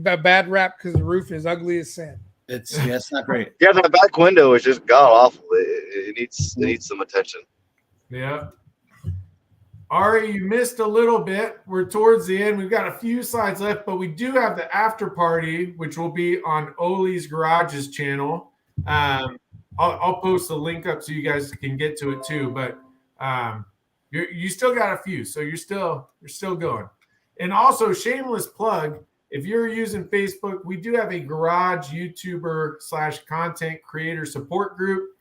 Speaker 4: a bad rap because the roof is ugly as sin.
Speaker 3: It's not great.
Speaker 2: Yeah, the back window is just god awful. It needs some attention.
Speaker 1: Yeah. Ari, you missed a little bit. We're towards the end. We've got a few slides left, but we do have the after party, which will be on Ole's Garage's channel. I'll post the link up so you guys can get to it too. But you still got a few, so you're still going. And also, shameless plug: if you're using Facebook, we do have a garage YouTuber / content creator support group.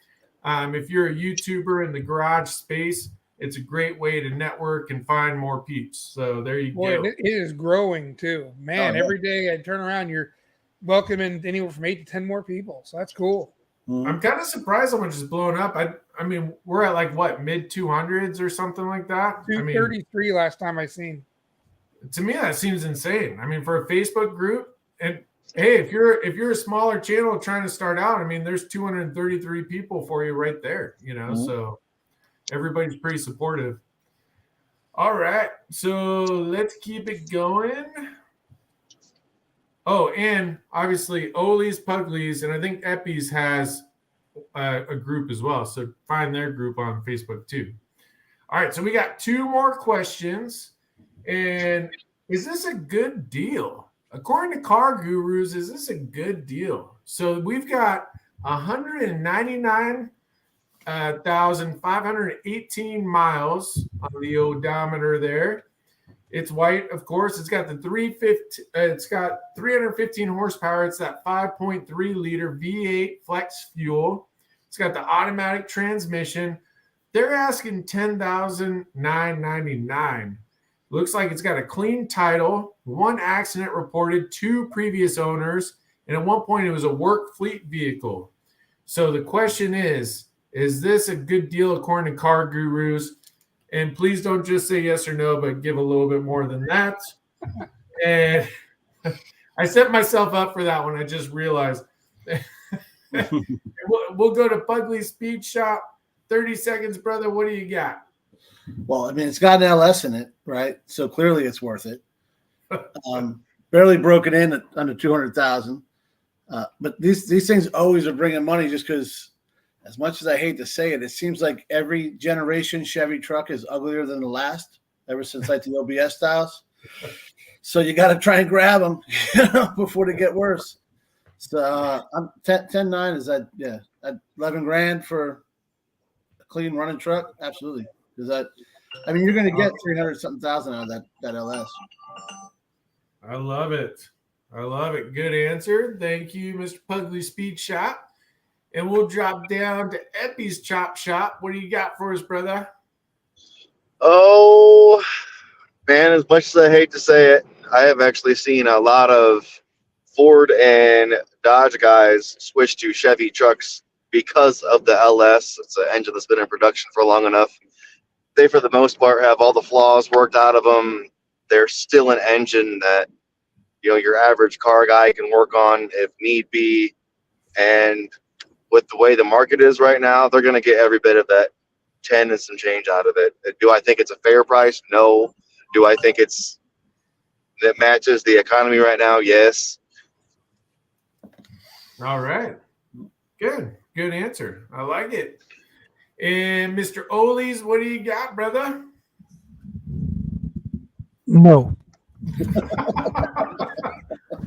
Speaker 1: If you're a YouTuber in the garage space, it's a great way to network and find more peeps. So there you go.
Speaker 4: It is growing too. Man, every day I turn around, you're welcoming anywhere from 8 to 10 more people. So that's cool.
Speaker 1: I'm kind of surprised how much is blown up. I mean, we're at like what, mid 200s or something like that?
Speaker 4: 233 last time I seen.
Speaker 1: To me, that seems insane. I mean, for a Facebook group, and hey, if you're a smaller channel trying to start out, I mean, there's 233 people for you right there, you know, so everybody's pretty supportive. All right, so let's keep it going. Oh, and obviously Ole's, Pugly's, and I think Epi's has a group as well. So find their group on Facebook too. All right, so we got 2 more questions. And is this a good deal? According to Car Gurus, is this a good deal? So we've got 199 1,518 miles on the odometer there. It's white, of course. It's got the 350. It's got 315 horsepower. It's that 5.3 liter V8 flex fuel. It's got the automatic transmission. They're asking $10,999. Looks like it's got a clean title, 1 accident reported, 2 previous owners, and at one point it was a work fleet vehicle. So the question is this a good deal according to Car Gurus? And please don't just say yes or no, but give a little bit more than that. And I set myself up for that one. I just realized. We'll go to Pugly Speed Shop. 30 seconds, brother. What do you got?
Speaker 3: Well, I mean, it's got an LS in it, right? So clearly it's worth it. Barely broken in at under 200,000. But these things always are bringing money just because, as much as I hate to say it, it seems like every generation Chevy truck is uglier than the last ever since like the OBS styles. So you got to try and grab them before they get worse. So I'm 10.9 is that, yeah, at 11 grand for a clean running truck. Absolutely. Because that, I mean, you're going to get 300-something thousand out of that LS.
Speaker 1: I love it. I love it. Good answer. Thank you, Mr. Pugly Speed Shop. And we'll drop down to Epi's Chop Shop. What do you got for us, brother?
Speaker 2: Oh, man, as much as I hate to say it, I have actually seen a lot of Ford and Dodge guys switch to Chevy trucks because of the LS. It's an engine that's been in production for long enough. They, for the most part, have all the flaws worked out of them. They're still an engine that, you know, your average car guy can work on if need be. And with the way the market is right now, they're going to get every bit of that 10 and some change out of it. Do I think it's a fair price? No. Do I think that matches the economy right now? Yes.
Speaker 1: All right. Good. Good answer. I like it. And Mr. Ole's, what do you got, brother?
Speaker 4: No.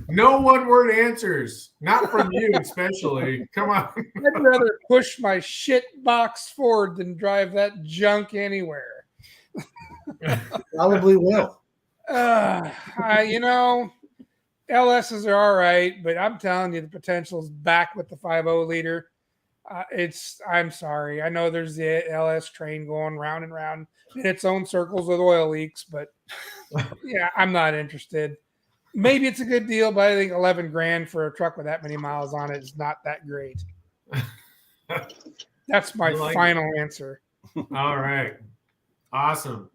Speaker 1: No one-word answers. Not from you, especially. Come on.
Speaker 4: I'd rather push my shit box forward than drive that junk anywhere.
Speaker 3: Probably will.
Speaker 4: You know, LSs are all right, but I'm telling you, the potential's back with the 5.0 liter. I'm sorry. I know there's the LS train going round and round in its own circles with oil leaks, but yeah, I'm not interested. Maybe it's a good deal, but I think 11 grand for a truck with that many miles on it is not that great. That's my final answer.
Speaker 1: All right. Awesome.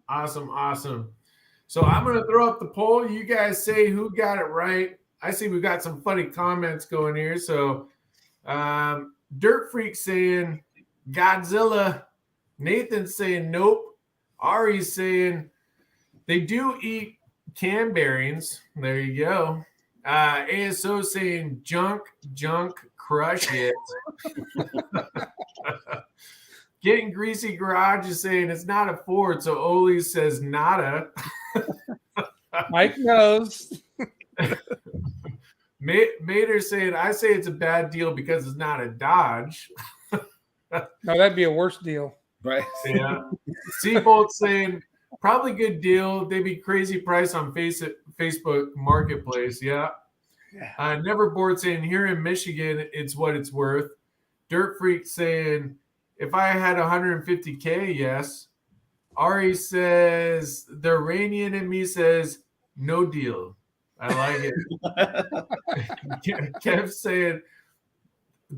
Speaker 1: So I'm going to throw up the poll. You guys say who got it right. I see we've got some funny comments going here. So Dirt Freak saying Godzilla. Nathan's saying nope. Ari's saying they do eat cam bearings. There you go. ASO saying junk, crush it. Getting Greasy Garage is saying it's not a Ford, so Oli says nada.
Speaker 4: Mike knows.
Speaker 1: Mater saying, I say it's a bad deal because it's not a Dodge.
Speaker 4: No, that'd be a worse deal.
Speaker 3: Right.
Speaker 1: Yeah. Seabolt saying, probably good deal. They'd be crazy price on Facebook Marketplace. Yeah. Never Bored saying, here in Michigan, it's what it's worth. Dirt Freak saying, if I had 150K, yes. Ari says, the Iranian in me says, no deal. I like it. Kev saying,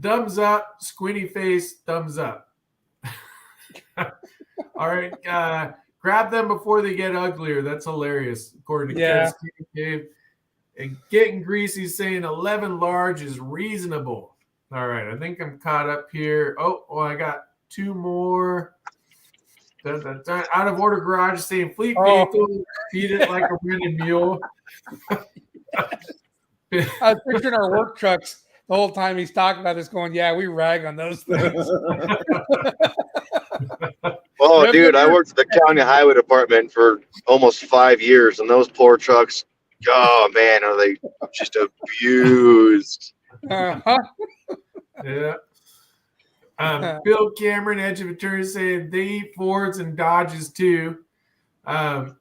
Speaker 1: thumbs up, squinty face, thumbs up. All right. Grab them before they get uglier. That's hilarious, according to Kev's Cave. And Getting Greasy saying 11 large is reasonable. All right. I think I'm caught up here. Oh, I got two more. Out of Order Garage saying fleet vehicle, feed it like a rented mule.
Speaker 4: I was picturing our work trucks the whole time he's talking about this going, yeah, we rag on those things.
Speaker 2: Oh, dude, I worked at the county highway department for almost 5 years, and those poor trucks, oh, man, are they just abused.
Speaker 4: Uh-huh.
Speaker 1: Yeah. Bill Cameron, Edge of Eternity, saying they eat Fords and Dodges too. And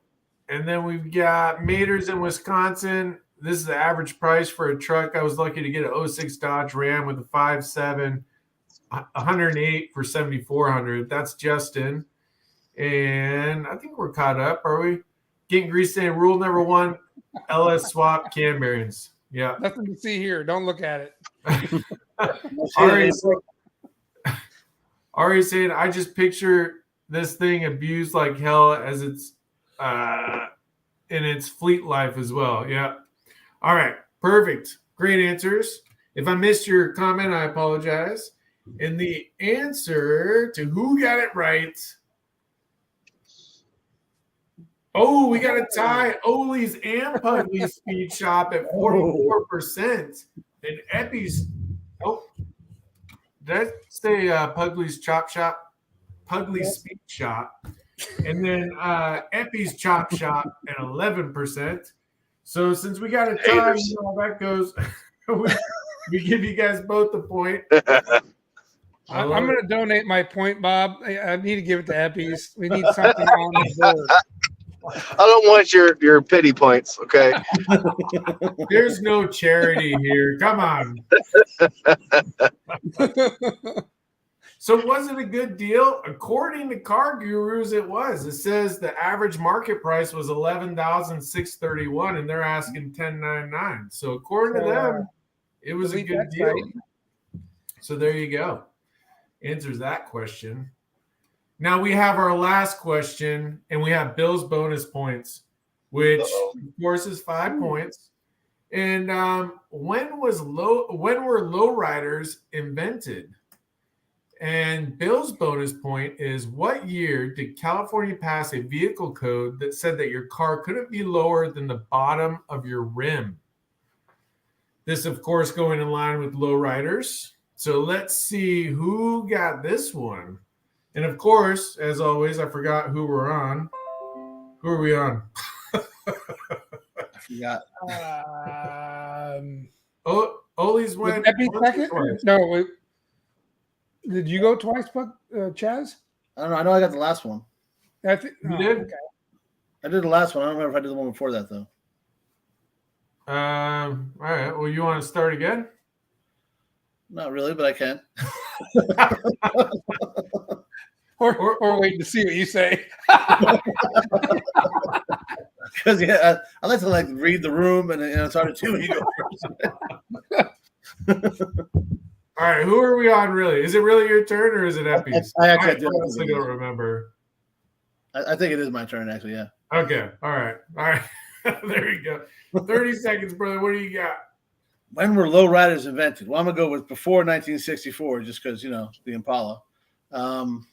Speaker 1: then we've got Maters in Wisconsin. This is the average price for a truck. I was lucky to get an 06 Dodge Ram with a 5.7, 108 for 7,400. That's Justin. And I think we're caught up. Are we? Getting grease saying rule number 1, LS swap cam bearings. Yeah.
Speaker 4: Nothing to see here. Don't look at it.
Speaker 1: Ari saying, I just picture this thing abused like hell as it's in its fleet life as well. Yeah. All right. Perfect. Great answers. If I missed your comment, I apologize. And the answer to who got it right. Oh, we got a tie. Ollie's and Pugly's Speed Shop at 44%. And Epi's, did I say Pugly's Chop Shop? Pugly's Speed Shop. And then Epi's Chop Shop at 11%. So since we got a tie, you know how that goes. we give you guys both the point.
Speaker 4: I'm going to donate my point, Bob. I need to give it to Epi's. We need something on the board.
Speaker 2: I don't want your pity points, okay?
Speaker 1: There's no charity here. Come on. So was it a good deal? According to Car Gurus, it was. It says the average market price was $11,631, and they're asking $10,999. So according to them, it was a good deal. Right. So there you go. Answers that question. Now we have our last question, and we have Bill's bonus points, which of course is 5 points. And when were lowriders invented? And Bill's bonus point is, what year did California pass a vehicle code that said that your car couldn't be lower than the bottom of your rim? This, of course, going in line with lowriders. So let's see who got this one. And of course, as always, I forgot who we're on. Who are we on?
Speaker 3: I forgot.
Speaker 1: Ollie's went.
Speaker 4: Would that be second? No, wait. Did you go twice, Chaz?
Speaker 3: I don't know. I know I got the last one.
Speaker 4: I think
Speaker 1: you did.
Speaker 3: Okay. I did the last one. I don't remember if I did the one before that though.
Speaker 1: All right. Well, you want to start again?
Speaker 3: Not really, but I can.
Speaker 4: or wait to see what you say.
Speaker 3: Because I like to read the room, and it's hard to do when you go first.
Speaker 1: All right, who are we on really? Is it really your turn or is it Epi's?
Speaker 3: I actually
Speaker 1: don't remember.
Speaker 3: I think it is my turn, actually, yeah.
Speaker 1: Okay, all right. There you go. 30 seconds, brother. What do you got?
Speaker 3: When were lowriders invented? Well, I'm going to go with before 1964 just because, the Impala. Tail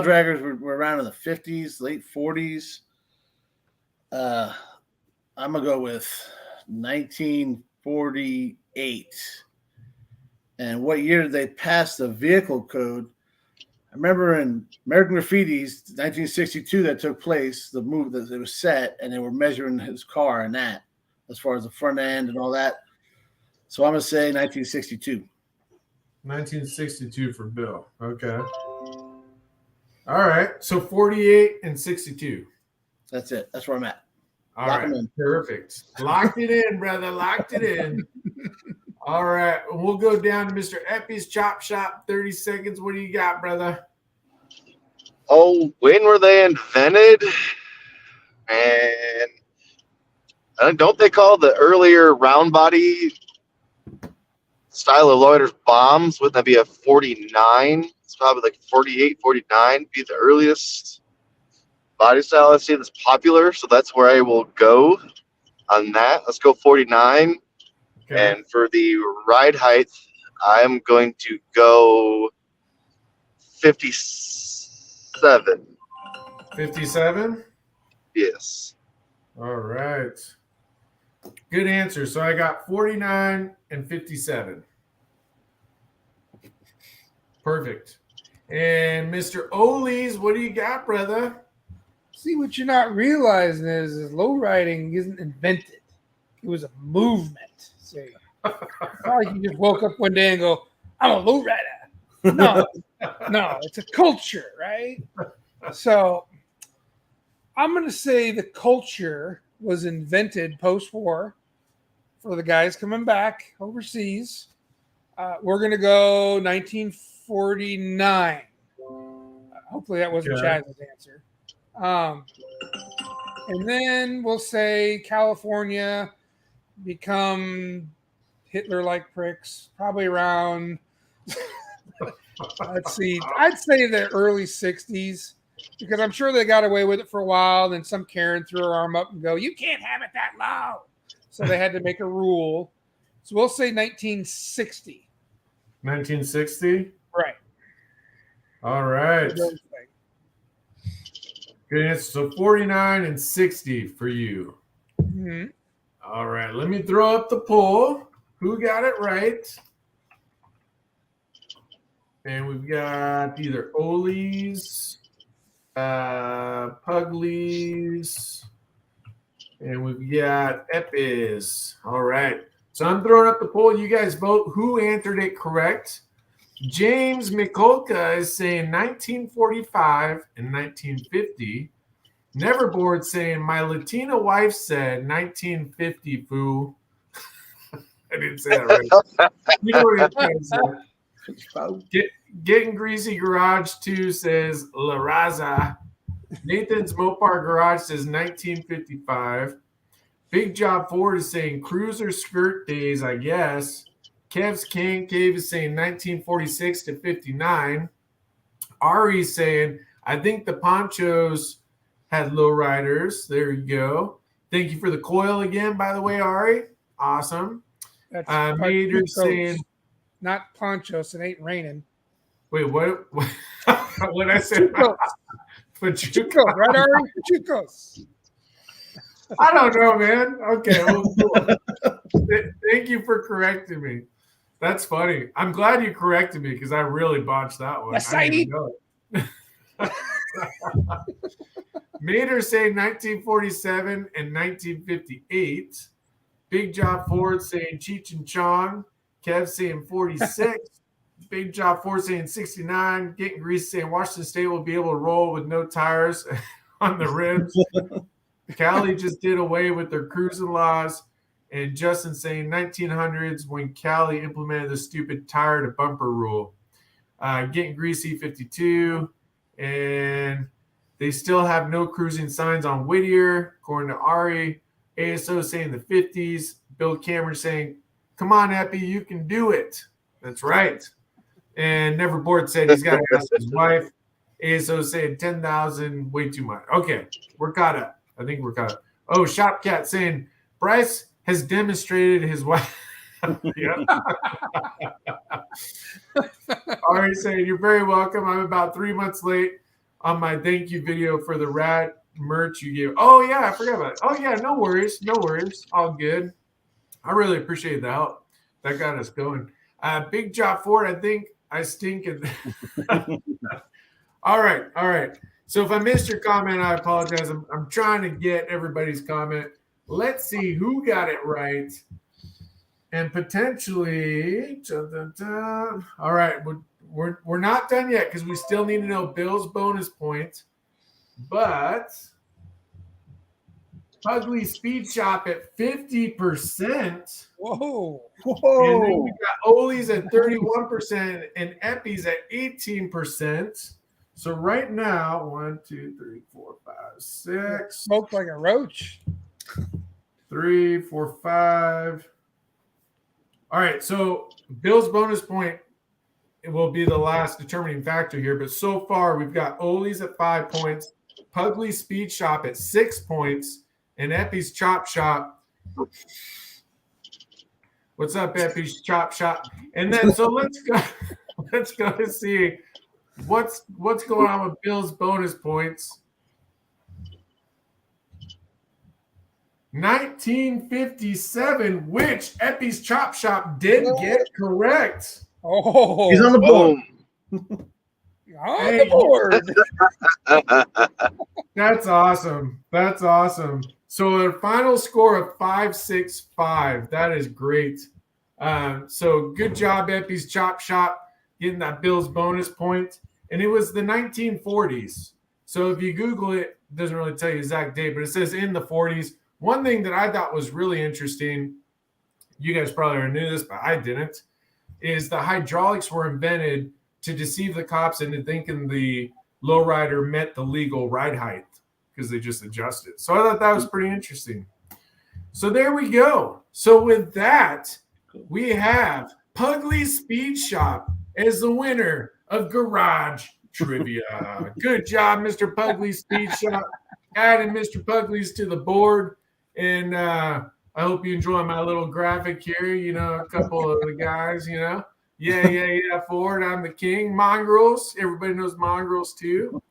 Speaker 3: draggers were around in the 50s, late 40s. I'm going to go with 1948. And what year did they pass the vehicle code? I remember in American Graffiti's 1962 that took place, the move that it was set, and they were measuring his car and that, as far as the front end and all that. So I'm going to say 1962.
Speaker 1: 1962 for Bill. Okay. All right. So 48 and 62.
Speaker 3: That's it. That's where I'm at.
Speaker 1: All right. Perfect. Locked it in, brother. Locked it in. All right. We'll go down to Mr. Epi's Chop Shop. 30 seconds. What do you got, brother?
Speaker 2: Oh, when were they invented? And don't they call the earlier round body style of loaders bombs? Wouldn't that be a 49? It's probably like 48, 49 be the earliest body style I've seen that's popular. So that's where I will go on that. Let's go 49. Okay. And for the ride height, I'm going to go 57.
Speaker 1: 57?
Speaker 2: Yes.
Speaker 1: All right. Good answer. So I got 49 and 57. Perfect. And Mr. Ollie's, what do you got, brother?
Speaker 4: See, what you're not realizing is low riding isn't invented. It was a movement. See, it's not like you just woke up one day and go, I'm a lowrider. No, no, it's a culture, right? So I'm going to say the culture was invented post-war for the guys coming back overseas. We're going to go 1949. Hopefully that wasn't Chaz's answer. And then we'll say California become Hitler-like pricks, probably around, let's see, I'd say the early 60s, because I'm sure they got away with it for a while. Then some Karen threw her arm up and go, you can't have it that low. So they had to make a rule. So we'll say 1960.
Speaker 1: 1960?
Speaker 4: Right.
Speaker 1: All right. Good answer. So 49 and 60 for you.
Speaker 4: Mm-hmm.
Speaker 1: All right. Let me throw up the poll. Who got it right? And we've got either Olies, Puglies, and we've got Epis. All right. So I'm throwing up the poll. You guys vote who answered it correct. James Mikolka is saying 1945 and 1950. Neverboard saying my Latina wife said 1950, foo. I didn't say that right. You know what he's trying to say. Getting Greasy Garage 2 says La Raza. Nathan's Mopar Garage says 1955. Big Job Ford is saying Cruiser Skirt Days, I guess. Kev's King Cave is saying 1946 to 59. Ari's saying, I think the ponchos had lowriders. There you go. Thank you for the coil again, by the way, Ari. Awesome.
Speaker 4: That's
Speaker 1: Mater's saying,
Speaker 4: not ponchos. It ain't raining.
Speaker 1: Wait, what? What I said?
Speaker 4: Pachucos, right, Ari? Pachucos.
Speaker 1: I don't know, man. Okay, well, cool. Thank you for correcting me. That's funny. I'm glad you corrected me because I really botched that one.
Speaker 4: Yes,
Speaker 1: I didn't know it. Mater saying 1947 and 1958. Big Job Ford saying Cheech and Chong. Kev saying 46. Big Job Ford saying 69. Getting Grease saying Washington State will be able to roll with no tires on the rims. Cali just did away with their cruising laws. And Justin saying 1900s when Cali implemented the stupid tire to bumper rule. Getting Greasy 52. And they still have no cruising signs on Whittier, according to Ari. ASO saying the 50s. Bill Cameron saying, come on, Epi, you can do it. That's right. And Neverboard said he's got to ask his wife. ASO saying 10,000, way too much. Okay, we're caught up. I think we're caught up. Oh, Shopcat saying Bryce has demonstrated his wife. Yeah. Ari saying, you're very welcome. I'm about 3 months late on my thank you video for the rat merch you gave. Oh, yeah, I forgot about it. Oh, yeah, no worries. No worries. All good. I really appreciate the help. That got us going. Big Job Ford, I think I stink. All right. All right. So if I missed your comment, I apologize. I'm trying to get everybody's comment. Let's see who got it right. And potentially, all right, we're not done yet because we still need to know Bill's bonus points. But Ugly Speed Shop at 50%.
Speaker 4: Whoa.
Speaker 1: And then we got Oli's at 31% and Epi's at 18%. So right now, 1, 2, 3, 4, 5, 6.
Speaker 4: Smoked like a roach.
Speaker 1: 3, 4, 5. All right, so Bill's bonus point will be the last determining factor here. But so far, we've got Oli's at 5 points, Pugly Speed Shop at 6 points, and Epi's Chop Shop. What's up, Epi's Chop Shop? And then so let's go to see what's going on with Bill's bonus points. 1957, which Epi's Chop Shop did get correct.
Speaker 4: Oh,
Speaker 3: He's on the board.
Speaker 4: On the board.
Speaker 1: That's awesome. That's awesome. So a final score of 565. That is great. So good job, Epi's Chop Shop, getting that Bill's bonus point. And it was the 1940s. So if you Google it, it doesn't really tell you the exact date, but it says in the 40s. One thing that I thought was really interesting, you guys probably already knew this, but I didn't, is the hydraulics were invented to deceive the cops into thinking the lowrider met the legal ride height because they just adjusted. So I thought that was pretty interesting. So there we go. So with that, we have Pugly's Speed Shop as the winner of Garage Trivia. Good job, Mr. Pugly's Speed Shop. Adding Mr. Pugly's to the board. And I hope you enjoy my little graphic here. You know, a couple of the guys, you know. Yeah, Ford, I'm the king. Mongrels. Everybody knows Mongrels too.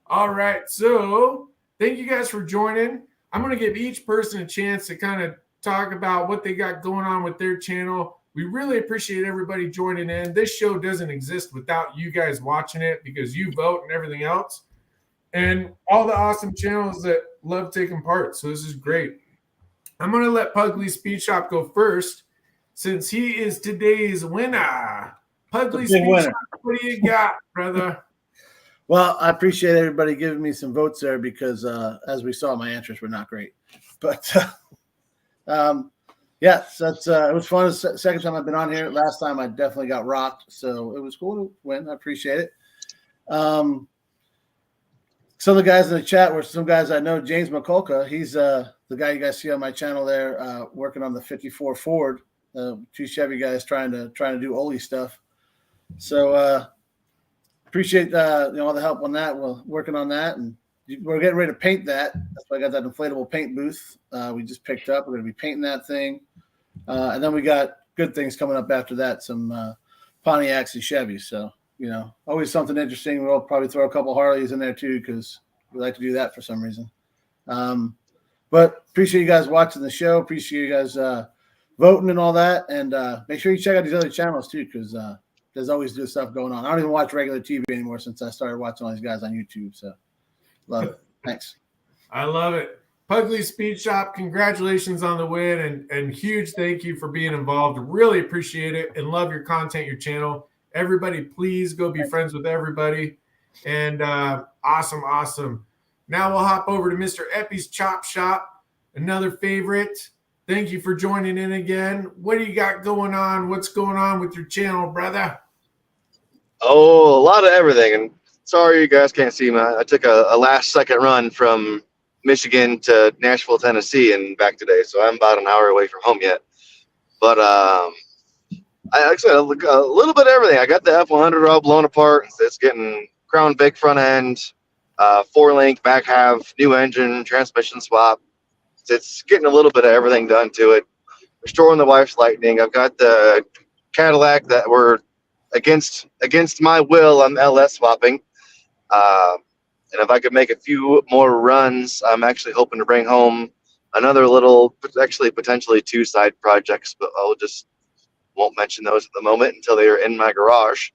Speaker 1: All right. So thank you guys for joining. I'm going to give each person a chance to kind of talk about what they got going on with their channel. We really appreciate everybody joining in. This show doesn't exist without you guys watching it because you vote and everything else. And all the awesome channels that love taking part. So this is great. I'm going to let Pugly Speed Shop go first since he is today's winner. Pugly Speed Shop, what do you got, brother?
Speaker 3: Well, I appreciate everybody giving me some votes there because, as we saw, my answers were not great. But, yeah, so that's it was fun. It's the second time I've been on here. Last time I definitely got rocked, so it was cool to win. I appreciate it. Some of the guys in the chat were some guys I know. James McCulca, he's the guy you guys see on my channel there, working on the 54 Ford. Two Chevy guys trying to do Oli stuff. So appreciate all the help on that. We're working on that, and we're getting ready to paint that. That's why I got that inflatable paint booth we just picked up. We're going to be painting that thing, and then we got good things coming up after that. Some Pontiacs and Chevys. So always something interesting. We'll probably throw a couple Harleys in there too because we like to do that for some reason. But appreciate you guys watching the show. Appreciate you guys voting and all that, and make sure you check out these other channels too because there's always good stuff going on. I don't even watch regular TV anymore since I started watching all these guys on YouTube. So love it. Thanks.
Speaker 1: I love it. Pugly Speed Shop, congratulations on the win and huge thank you for being involved. Really appreciate it and love your content, your channel. Everybody, please go be friends with everybody. And awesome. Now we'll hop over to Mr. Epi's Chop Shop, another favorite. Thank you for joining in again. What do you got going on? What's going on with your channel, brother?
Speaker 2: Oh, a lot of everything. And sorry you guys can't see me. I took a last-second run from Michigan to Nashville, Tennessee, and back today. So I'm about an hour away from home yet. But I actually a little bit of everything. I got the F100 all blown apart. It's getting Crown Vic front end, 4-link back half, new engine, transmission swap. It's getting a little bit of everything done to it. Restoring the wife's Lightning. I've got the Cadillac that we're against my will. I'm LS swapping. And if I could make a few more runs, I'm actually hoping to bring home another little, actually potentially 2 side projects, but won't mention those at the moment until they are in my garage.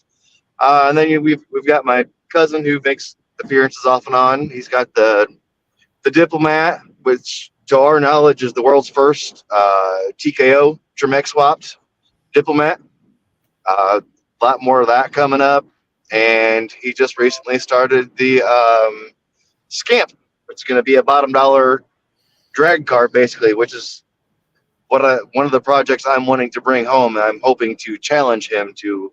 Speaker 2: And then we've got my cousin who makes appearances off and on. He's got the Diplomat, which to our knowledge is the world's first TKO Tremec swapped Diplomat. A lot more of that coming up. And he just recently started the Scamp. It's going to be a bottom dollar drag car, basically, which is one of the projects I'm wanting to bring home. I'm hoping to challenge him to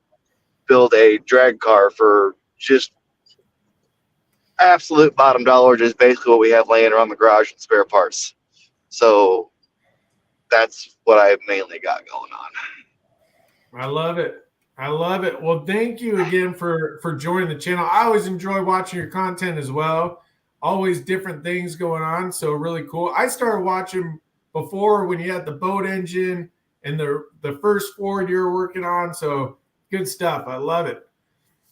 Speaker 2: build a drag car for just absolute bottom dollar, just basically what we have laying around the garage and spare parts. So that's what I've mainly got going on.
Speaker 1: I love it. Well, thank you again for joining the channel. I always enjoy watching your content as well. Always different things going on. So really cool. I started watching before when you had the boat engine and the first Ford you were working on. So good stuff. I love it.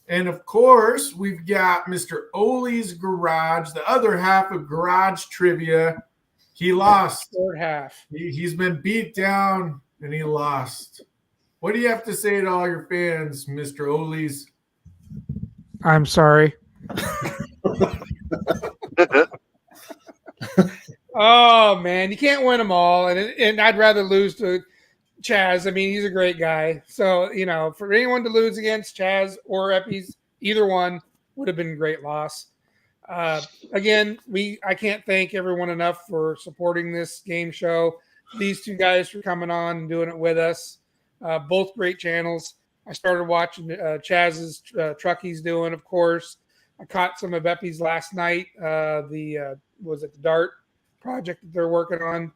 Speaker 1: And of course, we've got Mr. Oli's Garage, the other half of Garage Trivia. He lost.
Speaker 4: Third half.
Speaker 1: He's been beat down and he lost. What do you have to say to all your fans, Mr. Oli's?
Speaker 4: I'm sorry. Oh man, you can't win them all, and I'd rather lose to Chaz. I mean, he's a great guy. So, for anyone to lose against Chaz or Eppies, either one would have been a great loss. Again, I can't thank everyone enough for supporting this game show. These two guys for coming on and doing it with us. Both great channels. I started watching Chaz's truck he's doing, of course. I caught some of Eppie's last night. Was it the Dart project that they're working on?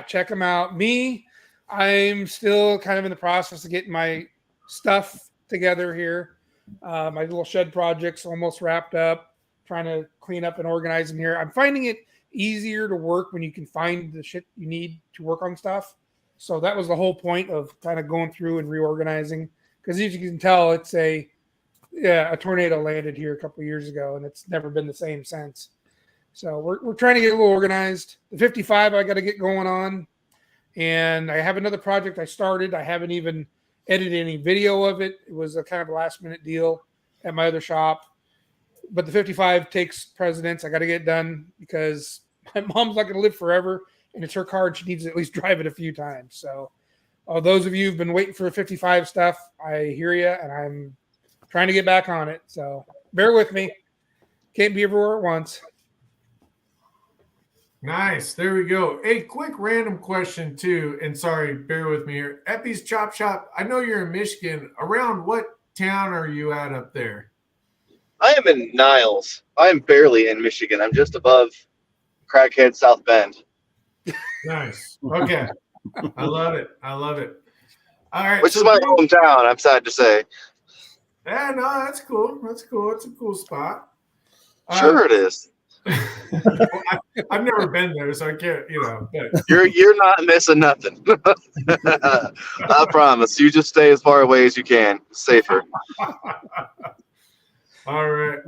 Speaker 4: Check them out. Me, I'm still kind of in the process of getting my stuff together here. My little shed project's almost wrapped up. Trying to clean up and organize in here. I'm finding it easier to work when you can find the shit you need to work on stuff. So that was the whole point of kind of going through and reorganizing. Because as you can tell, it's a tornado landed here a couple of years ago, and it's never been the same since. So we're trying to get a little organized. The 55 I got to get going on, and I have another project I started. I haven't even edited any video of it. It was a kind of a last minute deal at my other shop, but the 55 takes precedence. I got to get it done because my mom's not going to live forever, and it's her car, and she needs to at least drive it a few times. So those of you who've been waiting for the 55 stuff, I hear you, and I'm trying to get back on it. So bear with me. Can't be everywhere at once.
Speaker 1: Nice. There we go. Hey, quick random question too. And sorry, bear with me here. Eppie's Chop Shop. I know you're in Michigan. Around what town are you at up there?
Speaker 2: I am in Niles. I am barely in Michigan. I'm just above Crackhead South Bend.
Speaker 1: Nice. Okay. I love it. All right.
Speaker 2: Which is my hometown, I'm sad to say.
Speaker 1: Yeah, no, that's cool. It's a cool spot.
Speaker 2: Sure it is.
Speaker 1: I've never been there, so I can't, But.
Speaker 2: You're not missing nothing. I promise. You just stay as far away as you can. Safer.
Speaker 1: All right.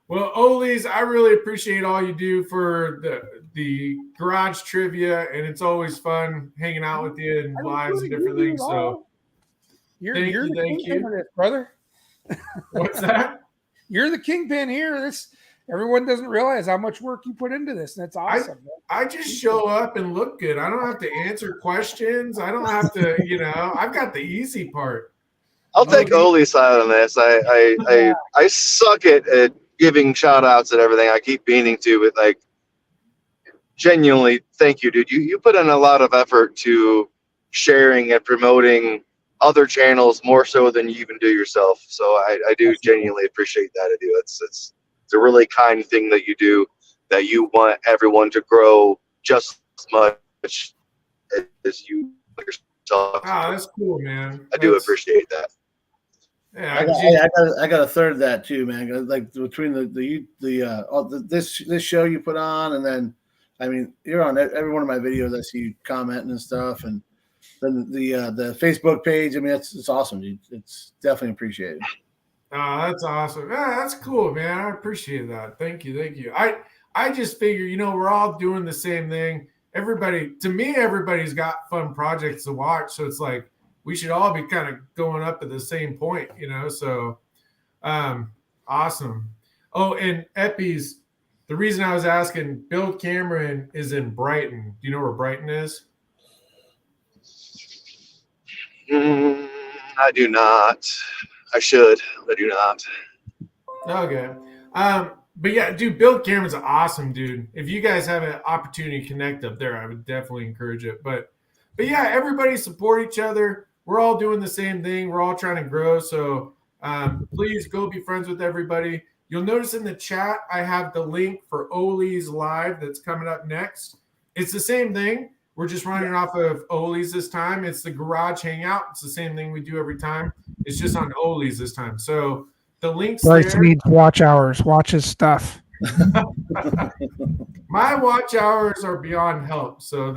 Speaker 1: Well, Ollie's, I really appreciate all you do for the garage trivia, and it's always fun hanging out with you and lives and different things. So
Speaker 4: you're the kingpin of this, brother.
Speaker 1: What's that?
Speaker 4: You're the kingpin here. Everyone doesn't realize how much work you put into this, and that's awesome.
Speaker 1: I just show up and look good. I don't have to answer questions. I don't have to, I've got the easy part.
Speaker 2: I'll take Ollie's side on this. I suck at giving shout outs and everything. I keep meaning to, but genuinely, thank you, dude. You put in a lot of effort to sharing and promoting other channels more so than you even do yourself. So I do genuinely appreciate that. I do. It's a really kind thing that you do, that you want everyone to grow just as much as you yourself.
Speaker 1: Oh, that's cool, man.
Speaker 2: I do appreciate that.
Speaker 1: Yeah,
Speaker 3: I got a third of that too, man. Like between this show you put on, and then you're on every one of my videos. I see you commenting and stuff, and then the Facebook page. It's awesome, dude. It's definitely appreciated.
Speaker 1: Oh, that's awesome. Yeah, that's cool, man. I appreciate that. Thank you. I just figure, we're all doing the same thing. Everybody's got fun projects to watch. So it's like we should all be kind of going up at the same point, So awesome. Oh, and Eppie's, the reason I was asking, Bill Cameron is in Brighton. Do you know where Brighton is?
Speaker 2: I do not. I should. I do not.
Speaker 1: Okay. But yeah, dude, Bill Cameron's awesome, dude. If you guys have an opportunity to connect up there, I would definitely encourage it. But yeah, everybody support each other. We're all doing the same thing. We're all trying to grow. So please go be friends with everybody. You'll notice in the chat, I have the link for Ollie's Live that's coming up next. It's the same thing. We're just running off of Ollie's this time. It's the Garage Hangout. It's the same thing we do every time. It's just on Ollie's this time. So the link's
Speaker 4: Bryce
Speaker 1: there.
Speaker 4: needs watch hours. Watch his stuff.
Speaker 1: My watch hours are beyond help. So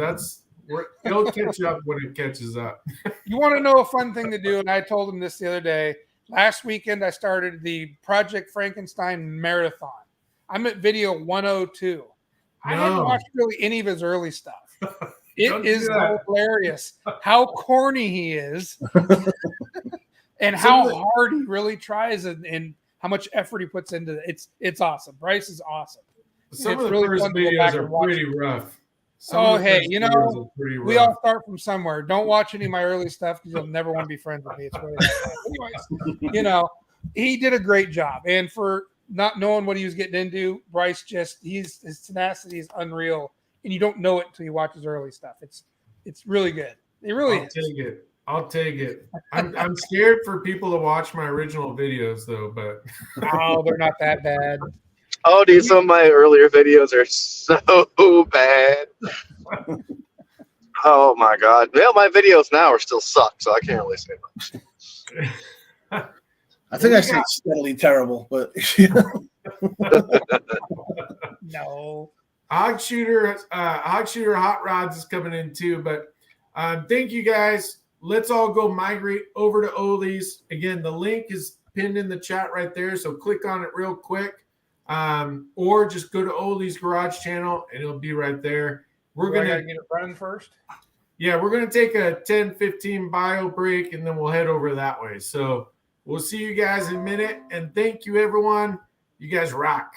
Speaker 1: it'll catch up when it catches up.
Speaker 4: You want to know a fun thing to do? And I told him this the other day. Last weekend, I started the Project Frankenstein Marathon. I'm at video 102. I hadn't watched really any of his early stuff. It is hilarious how corny he is and how hard he really tries and how much effort he puts into it. It's awesome. Bryce is awesome.
Speaker 1: Some of the first videos are pretty rough.
Speaker 4: Oh,
Speaker 1: of the
Speaker 4: hey,
Speaker 1: first
Speaker 4: you
Speaker 1: videos
Speaker 4: know,
Speaker 1: are pretty
Speaker 4: we
Speaker 1: rough.
Speaker 4: all start from somewhere. Don't watch any of my early stuff because you'll never want to be friends with me. It's really that bad. Anyways, you know, he did a great job. And for not knowing what he was getting into, Bryce his tenacity is unreal. And you don't know it until you watch his early stuff. It's really good. It really
Speaker 1: I'll
Speaker 4: is.
Speaker 1: take it. I'll take it. I'm scared for people to watch my original videos though, but
Speaker 4: Oh, they're not that bad.
Speaker 2: Oh, dude, some of my earlier videos are so bad. Oh my god. Well, my videos now are still suck, so I can't really say much.
Speaker 3: I think I said steadily terrible, but
Speaker 4: No.
Speaker 1: Hog Shooter Hot Rods is coming in too. But thank you guys. Let's all go migrate over to Ollie's. Again, the link is pinned in the chat right there, so click on it real quick. Or just go to Ollie's Garage channel and it'll be right there.
Speaker 4: I gotta get it running first.
Speaker 1: Yeah, we're gonna take a 10-15 bio break and then we'll head over that way. So we'll see you guys in a minute. And thank you, everyone. You guys rock.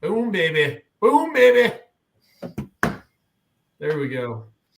Speaker 1: Boom, baby. Boom, baby. There we go.